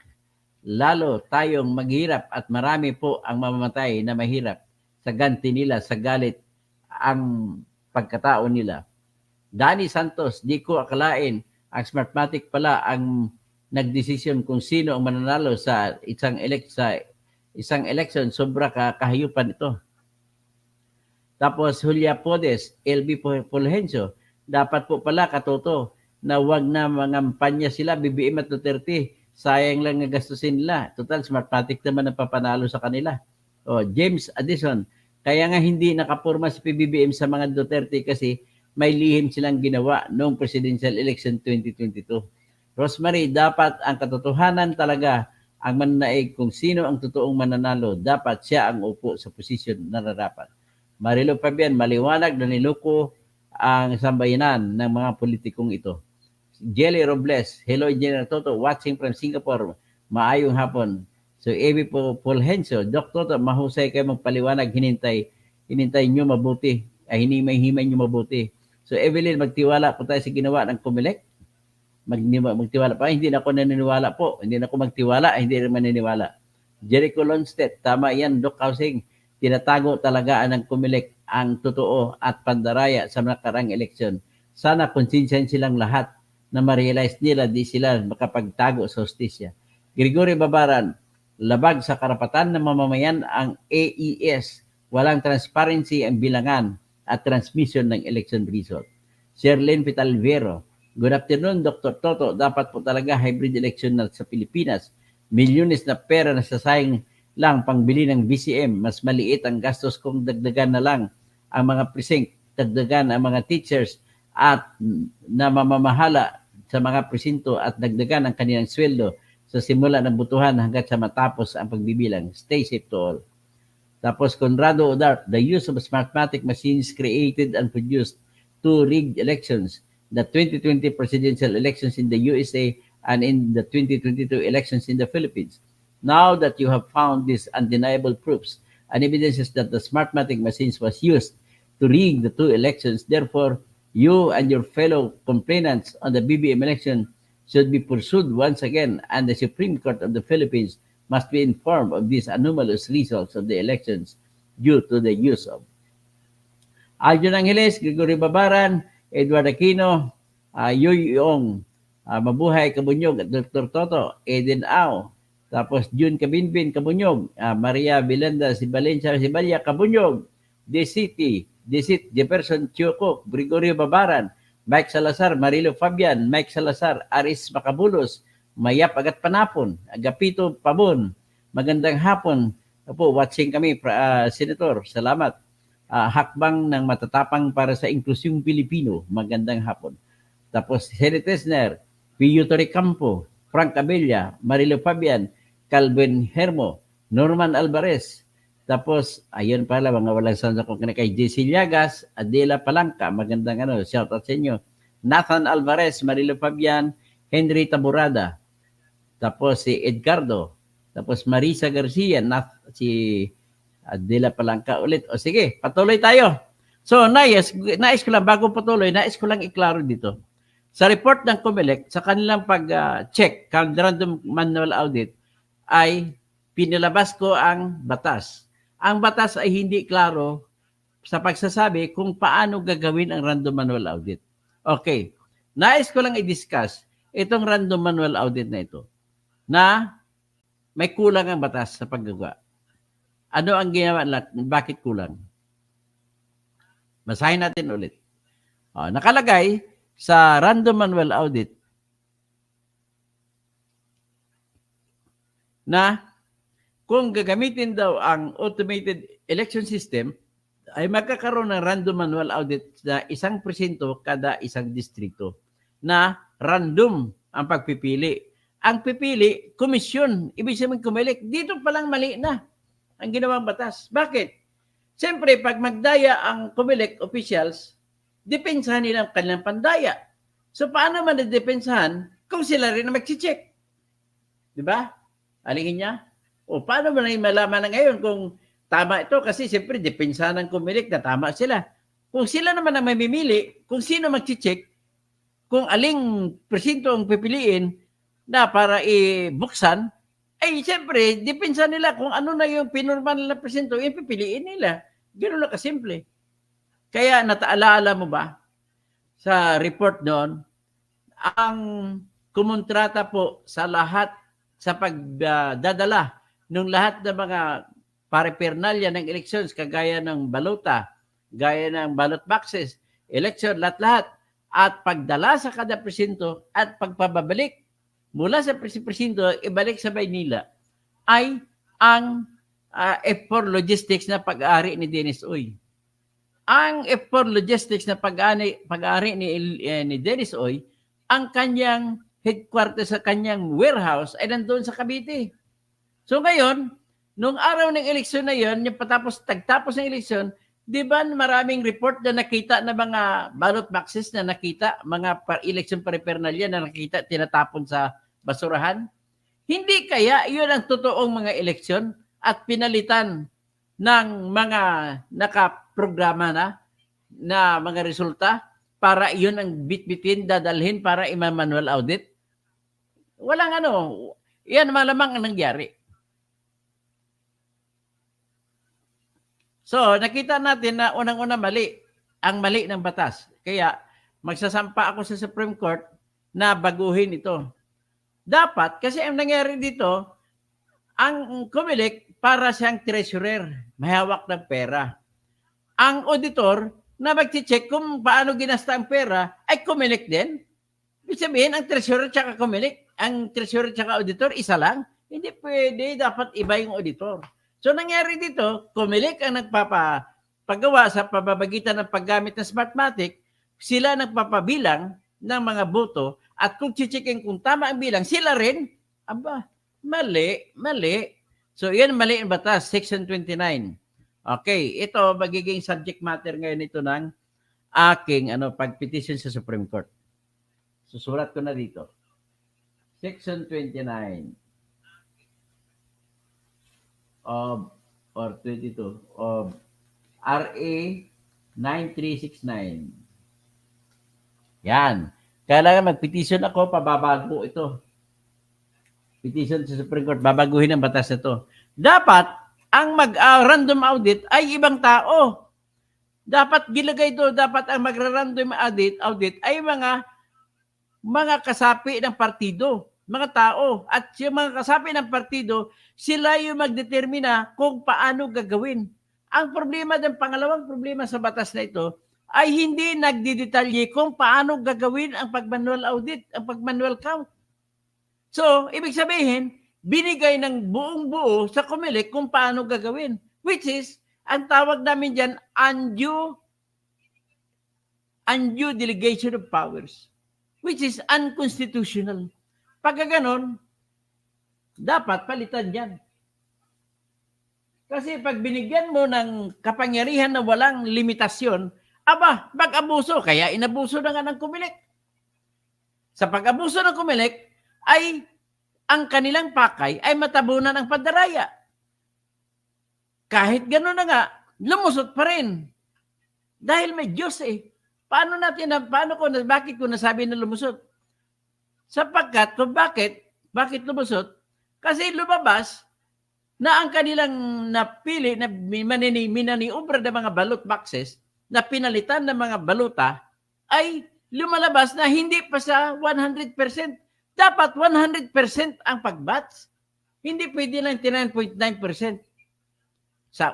lalo tayong maghirap at marami po ang mamamatay na mahirap sa ganti nila, sa galit ang pagkatao nila. Danny Santos, di ko akalain ang Smartmatic pala ang nagdesisyon kung sino ang mananalo sa isang election. Sobra kahayupan ito. Tapos Julia Podes, LB Fulgencio, dapat po pala katoto na wag na mangampanya sila BBM at Duterte. Sayang lang nga gastusin nila. Total, Smartmatic naman ang papanalo sa kanila. James Addison, kaya nga hindi nakapurma si PBBM sa mga Duterte kasi may lihim silang ginawa noong presidential election 2022. Rosemary, dapat ang katotohanan talaga ang mananaig kung sino ang totoong mananalo, dapat siya ang upo sa posisyon na nararapat. Marilo Fabian, maliwanag na niloko ang sambayanan ng mga politikong ito. Jelly Robles, hello Engineer Toto, watching from Singapore. Maayong hapon. So, Evi Fulgencio, Dok Toto, mahusay kayo magpaliwanag, hinintay nyo mabuti, hinimay nyo mabuti. So, Evelyn, magtiwala po tayo sa ginawa ng Comelec. Magtiwala pa. Hindi na ako naniniwala po. Hindi na ako magtiwala, hindi rin maniniwala. Jericho Longstead, tama yan, Doc Housing. Tinatago talaga ng Comelec ang totoo at pandaraya sa nakarang eleksyon. Sana konsensyahan silang lahat na ma-realize nila di sila makapagtago sa hustisya. Gregory Babaran, labag sa karapatan ng mamamayan ang AES. Walang transparency ang bilangan at transmission ng election result. Sherlyn Pitalvero, good afternoon, Dr. Toto. Dapat po talaga hybrid election na sa Pilipinas. Milyones na pera na sasayang lang pangbili ng VCM. Mas maliit ang gastos kung dagdagan na lang ang mga precinct, dagdagan ang mga teachers at na mamamahala sa mga presinto at dagdagan ang kanilang sweldo sa simula ng butuhan hanggat sa matapos ang pagbibilang. Stay safe to all. Tapos Conrado Odart, the use of smartmatic machines created and produced two rigged elections, the 2020 presidential elections in the USA and in the 2022 elections in the Philippines. Now that you have found these undeniable proofs and evidences that the smartmatic machines was used to rig the two elections, therefore, you and your fellow complainants on the BBM election should be pursued once again, and the Supreme Court of the Philippines must be informed of these anomalous results of the elections due to the use of Aljon Angeles, Gregory Babaran, Edward Aquino, Yoy Yong, Mabuhay Kabunyog at Dr. Toto, Eden Au, tapos June Kabinbin Kabunyog, Maria Vilenda Valencia Sibalya Kabunyog, Desit Jefferson Chioco, Gregorio Babaran, Mike Salazar, Marilo Fabian, Mike Salazar, Aris Macabulos, Mayap Agat Panapon, Agapito Pabon, magandang hapon. Po, watching kami, Senator. Salamat. Hakbang ng matatapang para sa inklusyong Pilipino. Magandang hapon. Tapos, Henry Tesner, Pio Torrecampo, Frank Abella, Marilo Fabian, Calvin Hermo, Norman Alvarez. Tapos, ayun pala, mga walang sound ako kay JC Llagas, Adela Palangka, magandang shout out sa inyo. Nathan Alvarez, Marilo Fabian, Henry Taburada. Tapos si Edgardo. Tapos Marisa Garcia, si Adela Palangka ulit. O sige, patuloy tayo. So, nais ko lang, bago patuloy, nais ko lang iklaro dito. Sa report ng Comelec, sa kanilang pag-check, random manual audit, ay pinilabas ko ang batas. Ang batas ay hindi klaro sa pagsasabi kung paano gagawin ang random manual audit. Okay. Nais ko lang i-discuss itong random manual audit na ito na may kulang ang batas sa paggagawa. Ano ang ginawa natin? Bakit kulang? Basahin natin ulit. Nakalagay sa random manual audit na kung gagamitin daw ang automated election system, ay magkakaroon ng random manual audit sa isang presinto kada isang distrito na random ang pagpipili. Ang pipili, komisyon, ibig sabihin Comelec, dito palang mali na ang ginawang batas. Bakit? Siyempre, pag magdaya ang Comelec officials, depensahan nila ang kanilang pandaya. So, paano man na-depensahan kung sila rin na mag-check? Diba? Alingin niya? O paano mo na malaman na ngayon kung tama ito? Kasi siyempre, depensahan ng Comelec na tama sila. Kung sila naman ang mamimili, kung sino mag-check, kung aling presinto ang pipiliin na para ibuksan, ay siyempre, depensahan nila kung ano na yung pinurman nila presinto, yung pipiliin nila. Ganoon na kasimple. Kaya nataalala mo ba sa report doon, ang kumontrata po sa lahat sa pagdadala ng lahat ng mga paraphernalia ng elections, kagaya ng balota, gaya ng ballot boxes, election, lahat-lahat, at pagdala sa kada presinto at pagpababalik mula sa presinto, ibalik sa Maynila, ay ang F4 Logistics na pag-ari ni Dennis Oy. Ang F4 Logistics na pag-ari ni Dennis Oy, ang kanyang headquarters sa kanyang warehouse ay nandoon sa Cavite. So ngayon, nung araw ng eleksyon na yon, yung tagtapos ng eleksyon, di ba maraming report na nakita na mga ballot boxes na nakita, mga election paraphernalia na nakita, tinatapon sa basurahan? Hindi kaya yun ang totoong mga eleksyon at pinalitan ng mga nakaprograma na mga resulta para yun ang bitbitin, dadalhin para ima-manual audit? Walang yan malamang ang nangyari. So, nakita natin na unang-una ang mali ng batas. Kaya, magsasampa ako sa Supreme Court na baguhin ito. Dapat, kasi ang nangyari dito, ang COMELEC para siyang treasurer, may hawak ng pera. Ang auditor na mag-check kung paano ginasta ang pera ay COMELEC din. Ibig sabihin, ang treasurer tsaka COMELEC, ang treasurer tsaka auditor, isa lang. Hindi pwede, dapat iba yung auditor. So, nangyari dito, COMELEC ang nagpapagawa sa pababagitan ng paggamit ng Smartmatic, sila nagpapabilang ng mga boto at kung chichikin kung tama ang bilang, sila rin, mali. So, yan mali ang batas, Section 29. Okay, ito magiging subject matter ngayon ito ng aking pag-petition sa Supreme Court. Susulat ko na dito. Section 29 or 22 of RA 9369. Yan. Kailangan mag-petition ako, pababago ito. Petition sa Supreme Court, babaguhin ang batas na ito. Dapat, ang mag-random audit ay ibang tao. Dapat gilagay ito, dapat ang mag-random audit ay mga kasapi ng partido, mga tao. At yung mga kasapi ng partido, sila yung magdetermina kung paano gagawin. Ang problema, pangalawang problema sa batas na ito, ay hindi nagdidetalye kung paano gagawin ang pag-manual audit, ang pag-manual count. So, ibig sabihin, binigay ng buong buo sa COMELEC kung paano gagawin. Which is, ang tawag namin dyan, undue delegation of powers. Which is unconstitutional. Pagka ganon, dapat palitan yan. Kasi pag binigyan mo ng kapangyarihan na walang limitasyon, mag-abuso. Kaya inabuso na nga ng COMELEC. Sa pag-abuso ng COMELEC, ay ang kanilang pakay ay matabunan ng pandaraya. Kahit gano'n na nga, lumusot pa rin. Dahil may Diyos bakit ko nasabi na lumusot? Sapagkat, bakit lumusot? Kasi lumabas na ang kanilang napili na minaniobra ng mga ballot boxes na pinalitan ng mga baluta ay lumalabas na hindi pa sa 100%. Dapat 100% ang pag-batch. Hindi pwede lang 99.9%.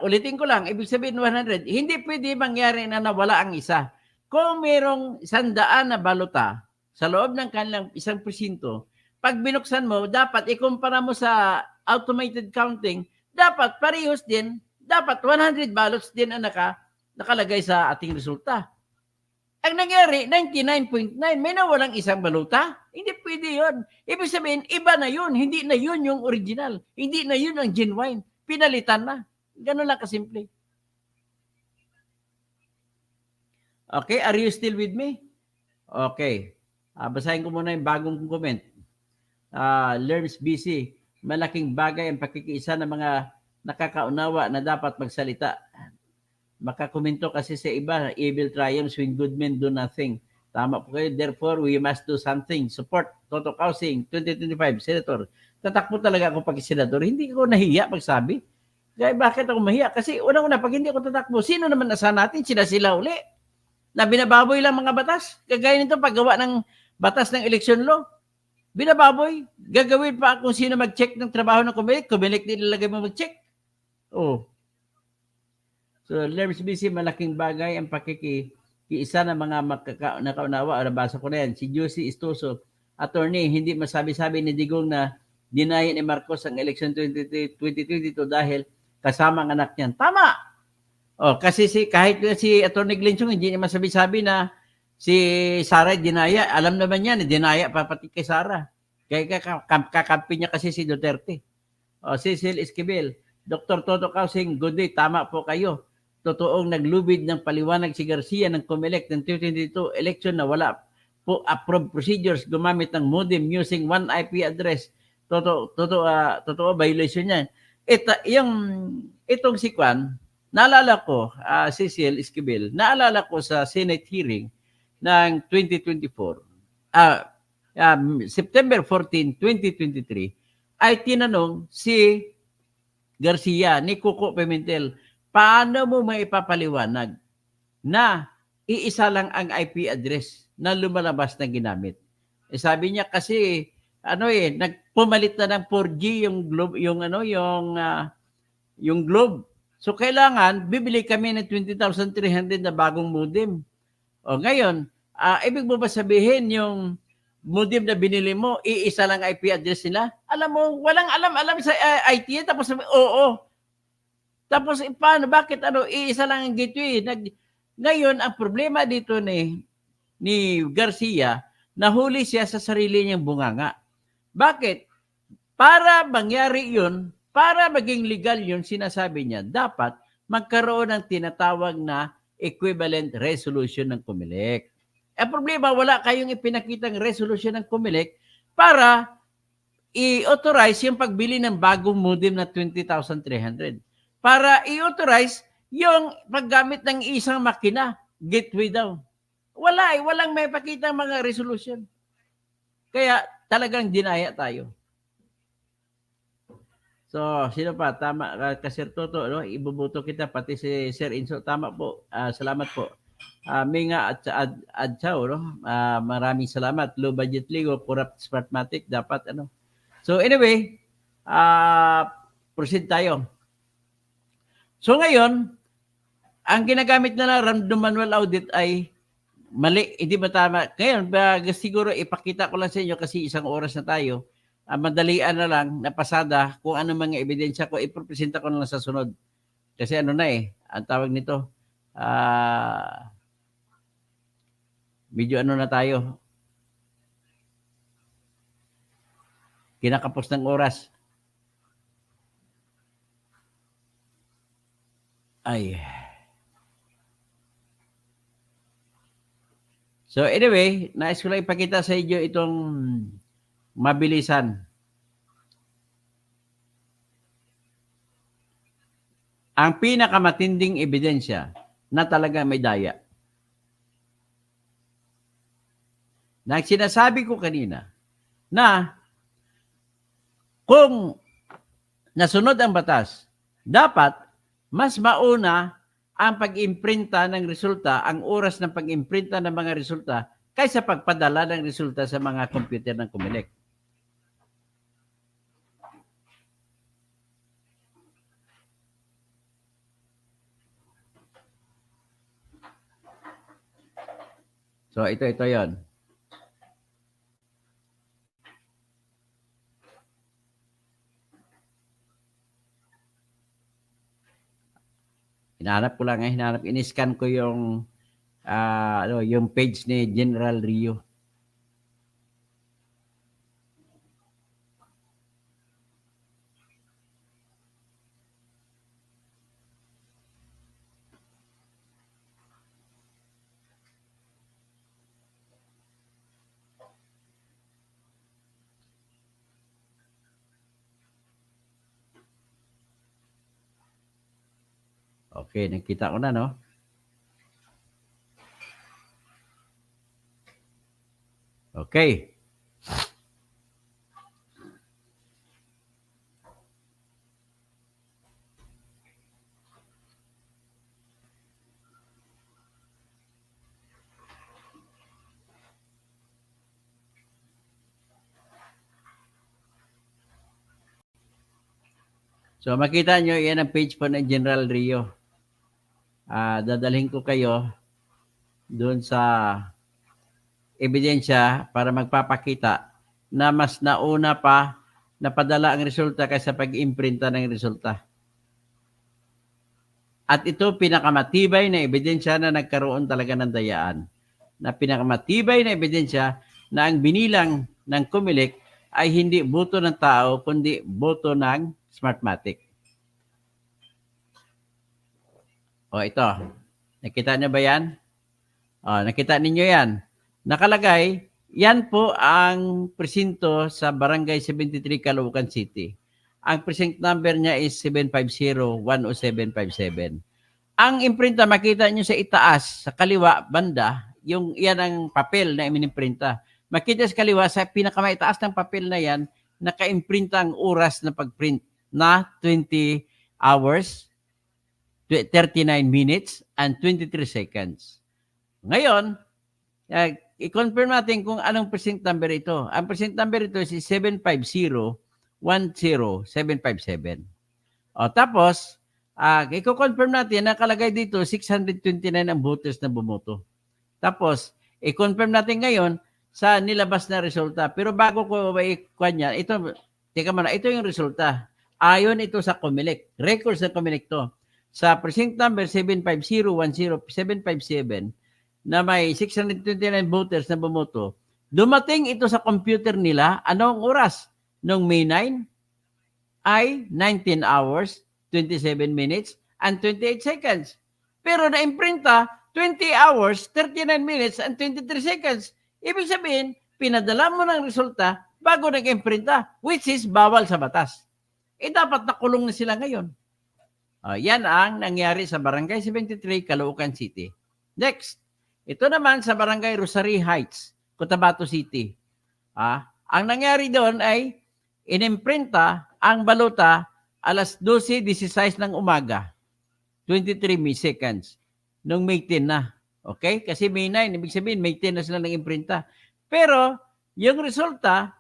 Ulitin ko lang, ibig sabihin 100, hindi pwede mangyari na nawala ang isa. Kung mayroong 100 na baluta sa loob ng kanilang isang presinto, pag binuksan mo, dapat ikumpara mo sa automated counting, dapat parehos din, dapat 100 ballots din ang nakalagay sa ating resulta. Ang nangyari, 99.9, may nawalang isang baluta. Hindi pwede yun. Ibig sabihin, iba na yun. Hindi na yun yung original. Hindi na yun ang genuine. Pinalitan na. Ganun lang kasimple. Okay, are you still with me? Okay. Basahin ko muna yung bagong comment. Lerms BC, malaking bagay ang pakikiisa ng mga nakakaunawa na dapat magsalita. Makakomento kasi sa iba, evil triumphs when good men do nothing. Tama po kayo. Therefore, we must do something. Support Toto Kausing, 2025, Senator. Tatakbo talaga ako pag senador. Hindi ko nahiya pagsabi. Kaya bakit ako mahiya? Kasi unang-una, pag hindi ako tatakbo, sino naman nasa natin? Sila uli. Na binababoy lang mga batas. Kagaya nito, paggawa ng batas ng election law. Binababoy. Gagawin pa kung sino mag-check ng trabaho ng COMELEC. COMELEC din nilagay mo mag-check. Oh. So, Lerms BC, malaking bagay ang pakikiisa ng mga nakaunawa. Nabasa ko na yan. Si Josie Istoso, attorney, hindi masabi-sabi ni Digong na dinayin ni Marcos ang election 2022 dahil kasama ang anak niyan. Tama! Kasi kahit si Attorney Glenchong, hindi niya masabi-sabi na si Sara dinaya. Alam naman niya, dinaya pa pati kay Sara. Kaya kakampi niya kasi si Duterte. Cecil Esquivel, Dr. Toto Kausing, good day, tama po kayo. Totoong naglubid ng paliwanag si Garcia ng COMELEC ng 2022 election na wala po approved procedures gumamit ng modem using one IP address. Totoo violation yan. Itong si Kwan, naalala ko, Cecil Esquivel, naalala ko sa Senate hearing ng 2024, September 14, 2023, ay tinanong si Garcia ni Coco Pimentel, paano mo maipapaliwanag na iisa lang ang IP address na lumalabas na ginamit? Sabi niya kasi nagpumalit na ng 4G yung globe. So kailangan bibili kami ng 20,300 na bagong modem. Ngayon, ibig mo ba sabihin yung modem na binili mo, iisa lang IP address nila? Alam mo, walang alam sa IT, tapos sabi, oo. Tapos paano, bakit iisa lang ang gateway? Ngayon, ang problema dito ni Garcia, nahuli siya sa sarili niyang bunganga. Bakit? Para mangyari yun, para maging legal yun, sinasabi niya, dapat magkaroon ng tinatawag na equivalent resolution ng COMELEC. Ang problema, wala kayong ipinakitang resolution ng COMELEC para i-authorize yung pagbili ng bagong modem na 20,300. Para i-authorize yung paggamit ng isang makina, gateway daw. Walang may pakita mga resolution. Kaya talagang dinaya tayo. So, sino pa? Tama, Sir Toto, no? Ibubuto kita, pati si Sir Inso. Tama po. Salamat po. Minga at Adchaw, no? Maraming salamat. Low budget ligo, corrupt Smartmatic, dapat So anyway, proceed tayo. So ngayon, ang ginagamit na random manual audit ay mali, hindi ba tama? Ngayon, siguro ipakita ko lang sa inyo kasi isang oras na tayo. Madalian na lang, napasada, kung ano mga ebidensya ko, ipresenta ko na lang sa sunod. Kasi ang tawag nito, medyo na tayo. Kinakapos ng oras. So anyway, nais ko lang ipakita sa inyo itong mabilisan. Ang pinakamatinding ebidensya na talaga may daya. Na sinasabi ko kanina na kung nasunod ang batas, dapat mas mauna ang pag-imprinta ng resulta, ang oras ng pag-imprinta ng mga resulta kaysa pagpadala ng resulta sa mga computer ng COMELEC. So ito yon. In-scan ko yung yung page ni General Rio. Okay, nakita ko na, no? Okay. So makita nyo, yan ang page po ng General Rio. Dadalhin ko kayo doon sa ebidensya para magpapakita na mas nauna pa napadala ang resulta kaysa pag-imprinta ng resulta. At ito pinakamatibay na ebidensya na nagkaroon talaga ng dayaan. Na pinakamatibay na ebidensya na ang binilang ng COMELEC ay hindi boto ng tao kundi boto ng Smartmatic. O ito, nakita niyo ba yan? O, nakita ninyo yan. Nakalagay, yan po ang presinto sa Barangay 73, Caloocan City. Ang precinct number niya is 750-10757. Ang imprinta, makita nyo sa itaas, sa kaliwa, banda, yung yan ang papel na iminimprinta. Makita sa kaliwa, sa pinakamaitaas ng papel na yan, naka-imprinta ang oras na pag-print na 20 hours, 39 minutes, and 23 seconds. Ngayon, i-confirm natin kung anong precinct number ito. Ang precinct number ito is 750-10757. O, tapos, i-confirm natin, nakalagay dito, 629 ang voters na bumoto. Tapos, i-confirm natin ngayon sa nilabas na resulta. Pero bago ko i-kuha niya, ito, teka muna, ito yung resulta. Ayon ito sa COMELEC. Records ng COMELEC to. Sa precinct number 750-10757 na may 629 voters na bumoto, dumating ito sa computer nila, anong oras? Noong May 9 ay 19 hours, 27 minutes, and 28 seconds. Pero na-imprinta, 20 hours, 39 minutes, and 23 seconds. Ibig sabihin, pinadala mo ng resulta bago nag-imprinta, which is bawal sa batas. Dapat nakulong na sila ngayon. Yan ang nangyari sa Barangay 73, Caloocan City. Next, ito naman sa Barangay Rosary Heights, Cotabato City. Ang nangyari doon ay inimprinta ang balota alas 12:16 ng umaga, 23 milliseconds, nung May 10 na. Okay? Kasi May 9, ibig sabihin May 10 na sila nag-imprinta. Pero, yung resulta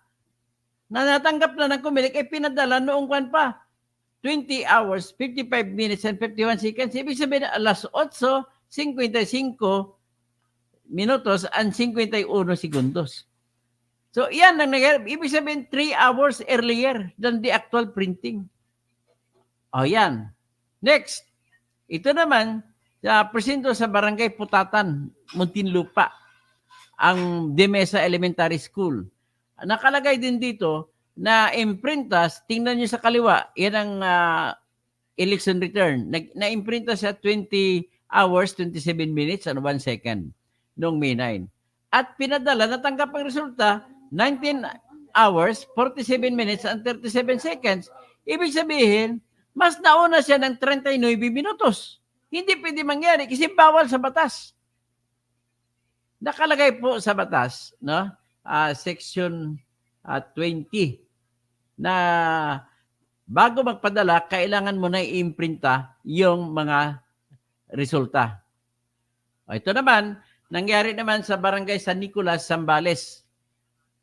na natanggap na ng COMELEC ay pinadala noong kwan pa, 20 hours, 55 minutes, and 51 seconds. Ibig sabihin, alas 8:55 minutos and 51 segundos. So, yan ang nangyari. Ibig sabihin, 3 hours earlier than the actual printing. Yan. Next, ito naman, sa presinto sa Barangay Putatan, Muntinlupa, ang Demesa Elementary School. Nakalagay din dito na imprintas, tingnan nyo sa kaliwa, yan ang election return. Na-imprinta sa 20 hours, 27 minutes, and 1 second noong May 9. At pinadala, natanggap ang resulta, 19 hours, 47 minutes, and 37 seconds. Ibig sabihin, mas nauna siya ng 39 minutos. Hindi pwede mangyari kasi bawal sa batas. Nakalagay po sa batas, no? Section 20, na bago magpadala, kailangan mo na i-imprinta yung mga resulta. Ito naman, nangyari naman sa Barangay San Nicolas, Zambales.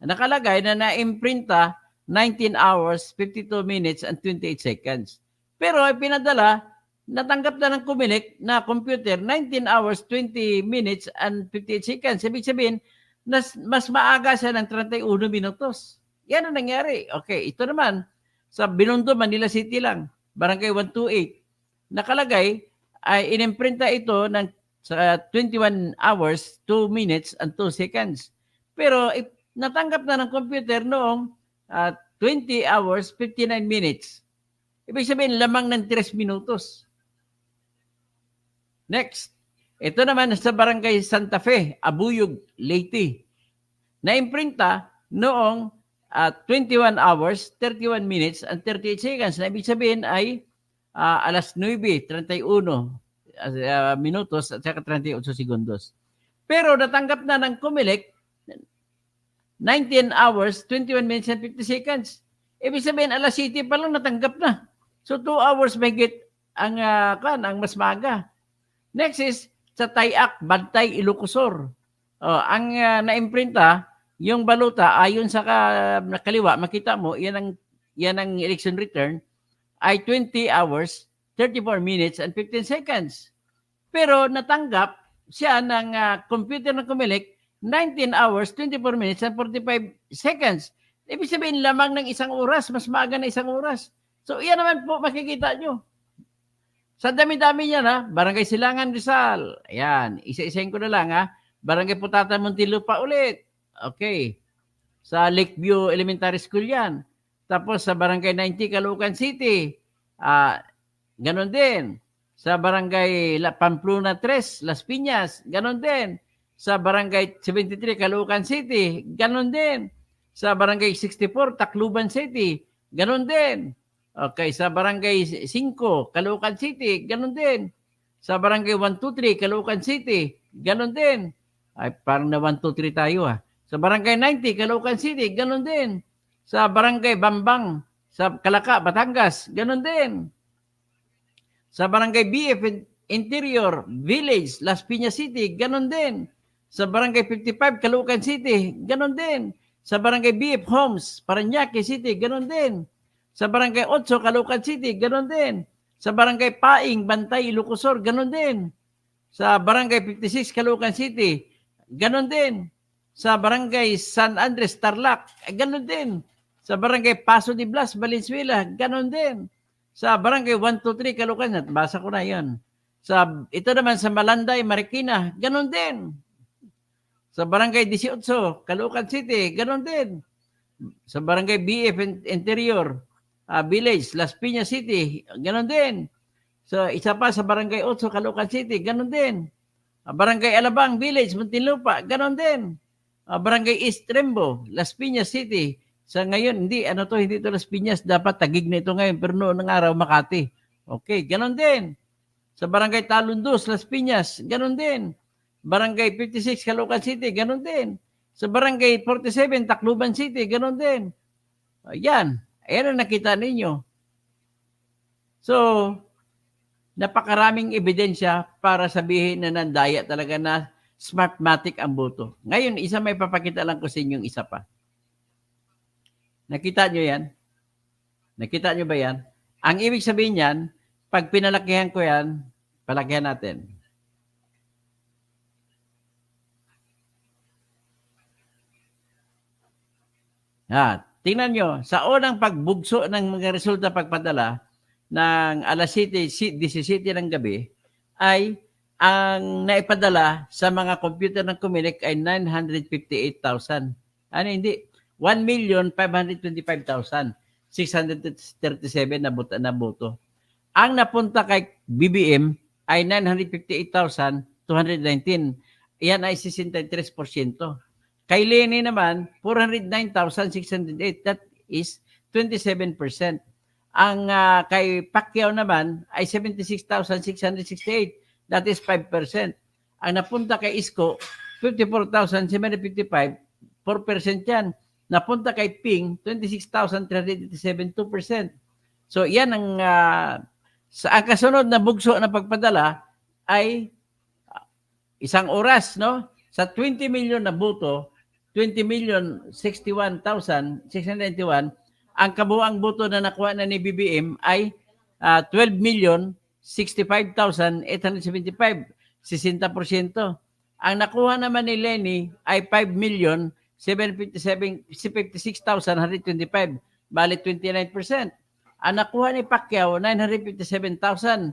Nakalagay na na-imprinta 19 hours, 52 minutes, and 28 seconds. Pero pinadala, natanggap na ng COMELEC na computer 19 hours, 20 minutes, and 58 seconds. Ibig sabihin, mas maaga siya ng 31 minutos. Yan ang nangyari. Okay, ito naman, sa Binondo, Manila City lang, Barangay 128, nakalagay, ay inimprinta ito ng sa 21 hours, 2 minutes, and 2 seconds. Pero natanggap na ng computer noong 20 hours, 59 minutes. Ibig sabihin, lamang ng 3 minutos. Next, ito naman sa Barangay Santa Fe, Abuyog, Leyte. Na-imprinta noong 21 hours, 31 minutes, and 38 seconds. Na ibig sabihin ay alas 9:31 minutos at saka 38 segundos. Pero natanggap na ng COMELEC 19 hours, 21 minutes, and 50 seconds. Ibig sabihin, alas 7 pa lang natanggap na. So, 2 hours mahigit ang mas maaga. Next is, sa Tayak, Bantay, Ilocosur. Ang na-imprinta, yung baluta, ayon sa kaliwa, makita mo, yan ang election return, ay 20 hours, 34 minutes, and 15 seconds. Pero natanggap siya ng computer ng COMELEC, 19 hours, 24 minutes, and 45 seconds. Ibig sabihin, lamang ng isang oras, mas maaga na isang oras. So, iyan naman po makikita nyo. Sa dami-dami niya na, Barangay Silangan, Rizal. Ayan, isa-isahin ko na lang Barangay Putatan, Muntinlupa ulit. Okay. Sa Lakeview Elementary School yan. Tapos sa Barangay 90, Caloocan City, ganon din. Sa Barangay Pamplona 3, Las Piñas, ganon din. Sa Barangay 73, Caloocan City, ganon din. Sa Barangay 64, Tacloban City, ganon din. Okay, sa Barangay 5, Caloocan City, ganon din. Sa Barangay 123, Caloocan City, ganon din. Ay, parang na 123 tayo Sa Barangay 90, Caloocan City, ganon din. Sa Barangay Bambang, sa Calaca, Batangas, ganon din. Sa Barangay BF Interior Village, Las Piñas City, ganon din. Sa Barangay 55, Caloocan City, ganon din. Sa Barangay BF Homes, Parañaque City, ganon din. Sa Barangay 8, Caloocan City, ganon din. Sa Barangay Paing, Bantay, Ilocosur, ganon din. Sa Barangay 56, Caloocan City, ganon din. Sa Barangay San Andres, Tarlac, ganon din. Sa Barangay Paso de Blas, Valenzuela, ganon din. Sa Barangay 123, Caloocan, basa ko na yan. Ito naman sa Malanday, Marikina, ganon din. Sa Barangay 18, Caloocan City, ganon din. Sa Barangay BF Interior Village, Las Piñas City, ganon din. So, isa pa sa Barangay 8, Caloocan City, ganon din. Barangay Alabang Village, Muntinlupa, ganon din. Barangay East Rembo, Las Piñas City. Sa ngayon, hindi ito Las Piñas, dapat Taguig na ito ngayon, pero noon ng araw, Makati. Okay, ganon din. Sa Barangay Talundos, Las Piñas, ganon din. Barangay 56, Caloocan City, ganon din. Sa Barangay 47, Tacloban City, ganon din. Ayan ang nakita ninyo. So, napakaraming ebidensya para sabihin na nandaya talaga na Smartmatic ang boto. Ngayon, isa may papakita lang ko sa inyong isa pa. Nakita nyo yan? Nakita nyo ba yan? Ang ibig sabihin yan, pag pinalakihan ko yan, palakihan natin. Tingnan nyo, sa unang pagbugso ng mga resulta pagpadala ng alas 17 ng gabi, ay ang naipadala sa mga computer ng Comelec ay 958,000. Hindi? 1,525,637 na boto. Ang napunta kay BBM ay 958,219. Iyan ay 63%. Kay Leni naman, 409,608. That is 27%. Ang kay Pacquiao naman ay 76,668. That is 5%. Ang napunta kay Isko, 54,755. 4% yan. Napunta kay Ping, 26,387. 2%. So, yan ang ang kasunod na bugso na pagpadala ay isang oras, no? Sa 20 million na boto, 20,061,691, ang kabuuang boto na nakuha na ni BBM ay 12,065,875, 60%. Ang nakuha naman ni Leni ay 5,756,125, bali 29%. Ang nakuha ni Pacquiao, 957,851,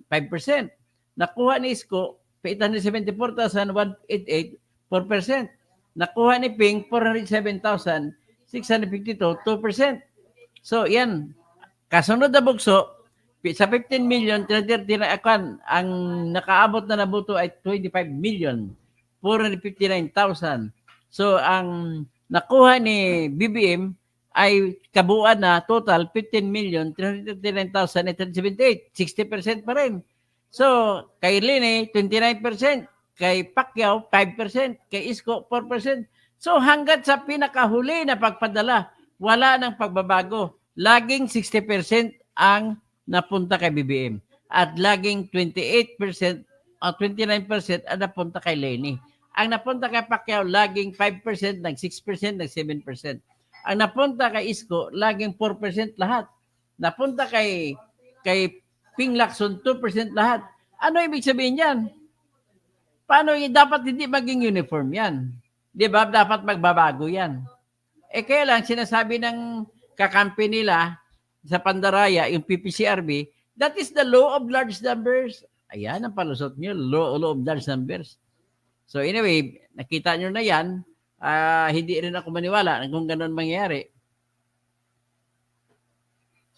5%. Nakuha ni Isko, 874,188, 4%. Nakuha ni Ping, 407,652, 2%. So, yan. Kasunod na bugso, sa 15 million, ang nakaabot na nabuto ay 25,459,000. So, ang nakuha ni BBM ay kabuuan na total 15,339,878. 60% pa rin. So, kay Lene, 29%. Kay Pacquiao, 5%. Kay Isko, 4%. So, hanggat sa pinakahuli na pagpadala, wala nang pagbabago. Laging 60% ang napunta kay BBM. At laging 28% o 29% ang napunta kay Lene. Ang napunta kay Pacquiao, laging 5%, nag 6%, nag 7%. Ang napunta kay Isko, laging 4% lahat. Napunta kay Ping Lacson, 2% lahat. Ano ibig sabihin yan? Paano dapat hindi maging uniform yan? Di ba? Dapat magbabago yan. Kaya lang, sinasabi ng kakampi nila sa Pandaraya, yung PPCRB, that is the law of large numbers. Ayan ang palusot nyo, law of large numbers. So anyway, nakita nyo na yan. Hindi rin ako maniwala kung ganun mangyayari.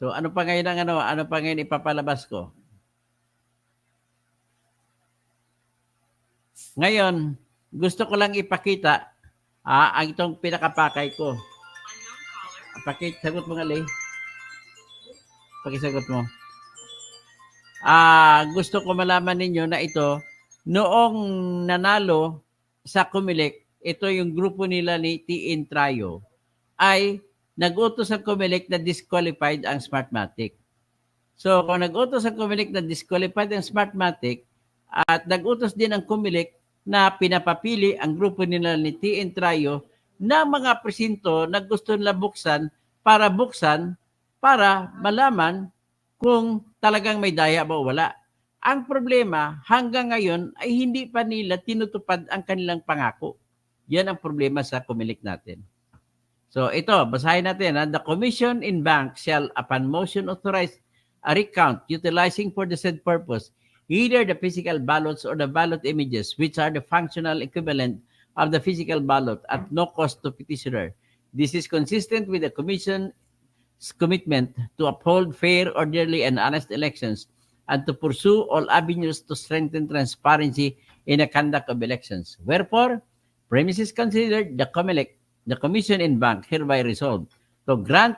So ano pa ngayon ano pa ngayon ipapalabas ko? Ngayon, gusto ko lang ipakita ang itong pinakapakay ko. Sagot mo nga, Lay. Pakisagot mo. Gusto ko malaman ninyo na ito, noong nanalo sa Comelec, ito yung grupo nila ni T.N. Trayo, ay nag-utos ang Comelec na disqualified ang Smartmatic. So, kung nag-utos ang Comelec na disqualified ang Smartmatic, at nag-utos din ang Comelec na pinapapili ang grupo nila ni T.N. Trayo na mga presinto na gusto nila buksan para malaman kung talagang may daya ba o wala. Ang problema, hanggang ngayon ay hindi pa nila tinutupad ang kanilang pangako. Yan ang problema sa Comelec natin. So ito, basahin natin. The Commission in Bank shall, upon motion, authorize a recount utilizing for the said purpose either the physical ballots or the ballot images, which are the functional equivalent of the physical ballot at no cost to petitioner. This is consistent with the Commission's commitment to uphold fair, orderly, and honest elections and to pursue all avenues to strengthen transparency in the conduct of elections. Wherefore, premises considered, the Commission in Bank hereby resolved to grant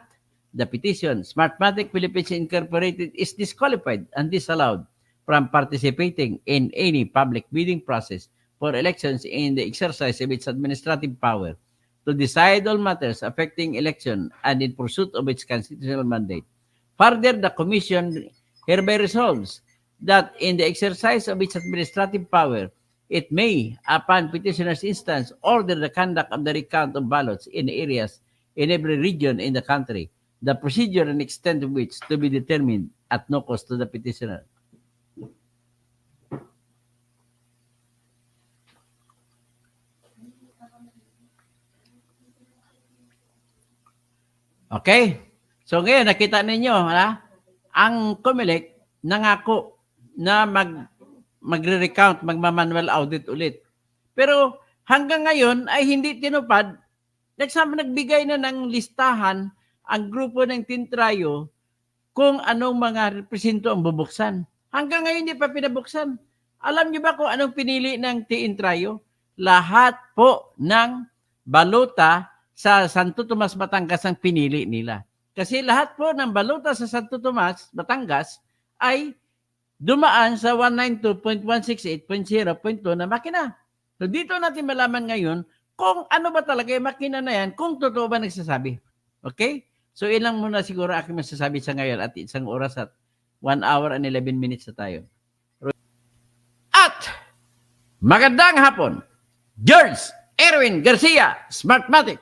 the petition. Smartmatic Philippines Incorporated is disqualified and disallowed from participating in any public bidding process for elections in the exercise of its administrative power to decide all matters affecting election and in pursuit of its constitutional mandate. Further, the Commission hereby resolves that in the exercise of its administrative power, it may, upon petitioner's instance, order the conduct of the recount of ballots in areas in every region in the country, the procedure and extent of which to be determined at no cost to the petitioner. Okay? So ngayon, nakita ninyo, ang Comelec nangako na magre-recount, magma-manual audit ulit. Pero hanggang ngayon ay hindi tinupad. Nagbigay na ng listahan ang grupo ng Tintrayo kung anong mga represento ang bubuksan. Hanggang ngayon hindi pa pinabuksan. Alam niyo ba kung anong pinili ng Tintrayo? Lahat po ng balota sa Santo Tomas, Batangas ang pinili nila. Kasi lahat po ng balota sa Santo Tomas, Batangas ay dumaan sa 192.168.0.2 na makina. So dito natin malaman ngayon kung ano ba talaga yung makina na yan, kung totoo ba nagsasabi. Okay? So ilang muna siguro aking masasabi sa ngayon at 1 oras at 1 hour and 11 minutes na tayo. At magandang hapon, George Erwin Garcia, Smartmatic.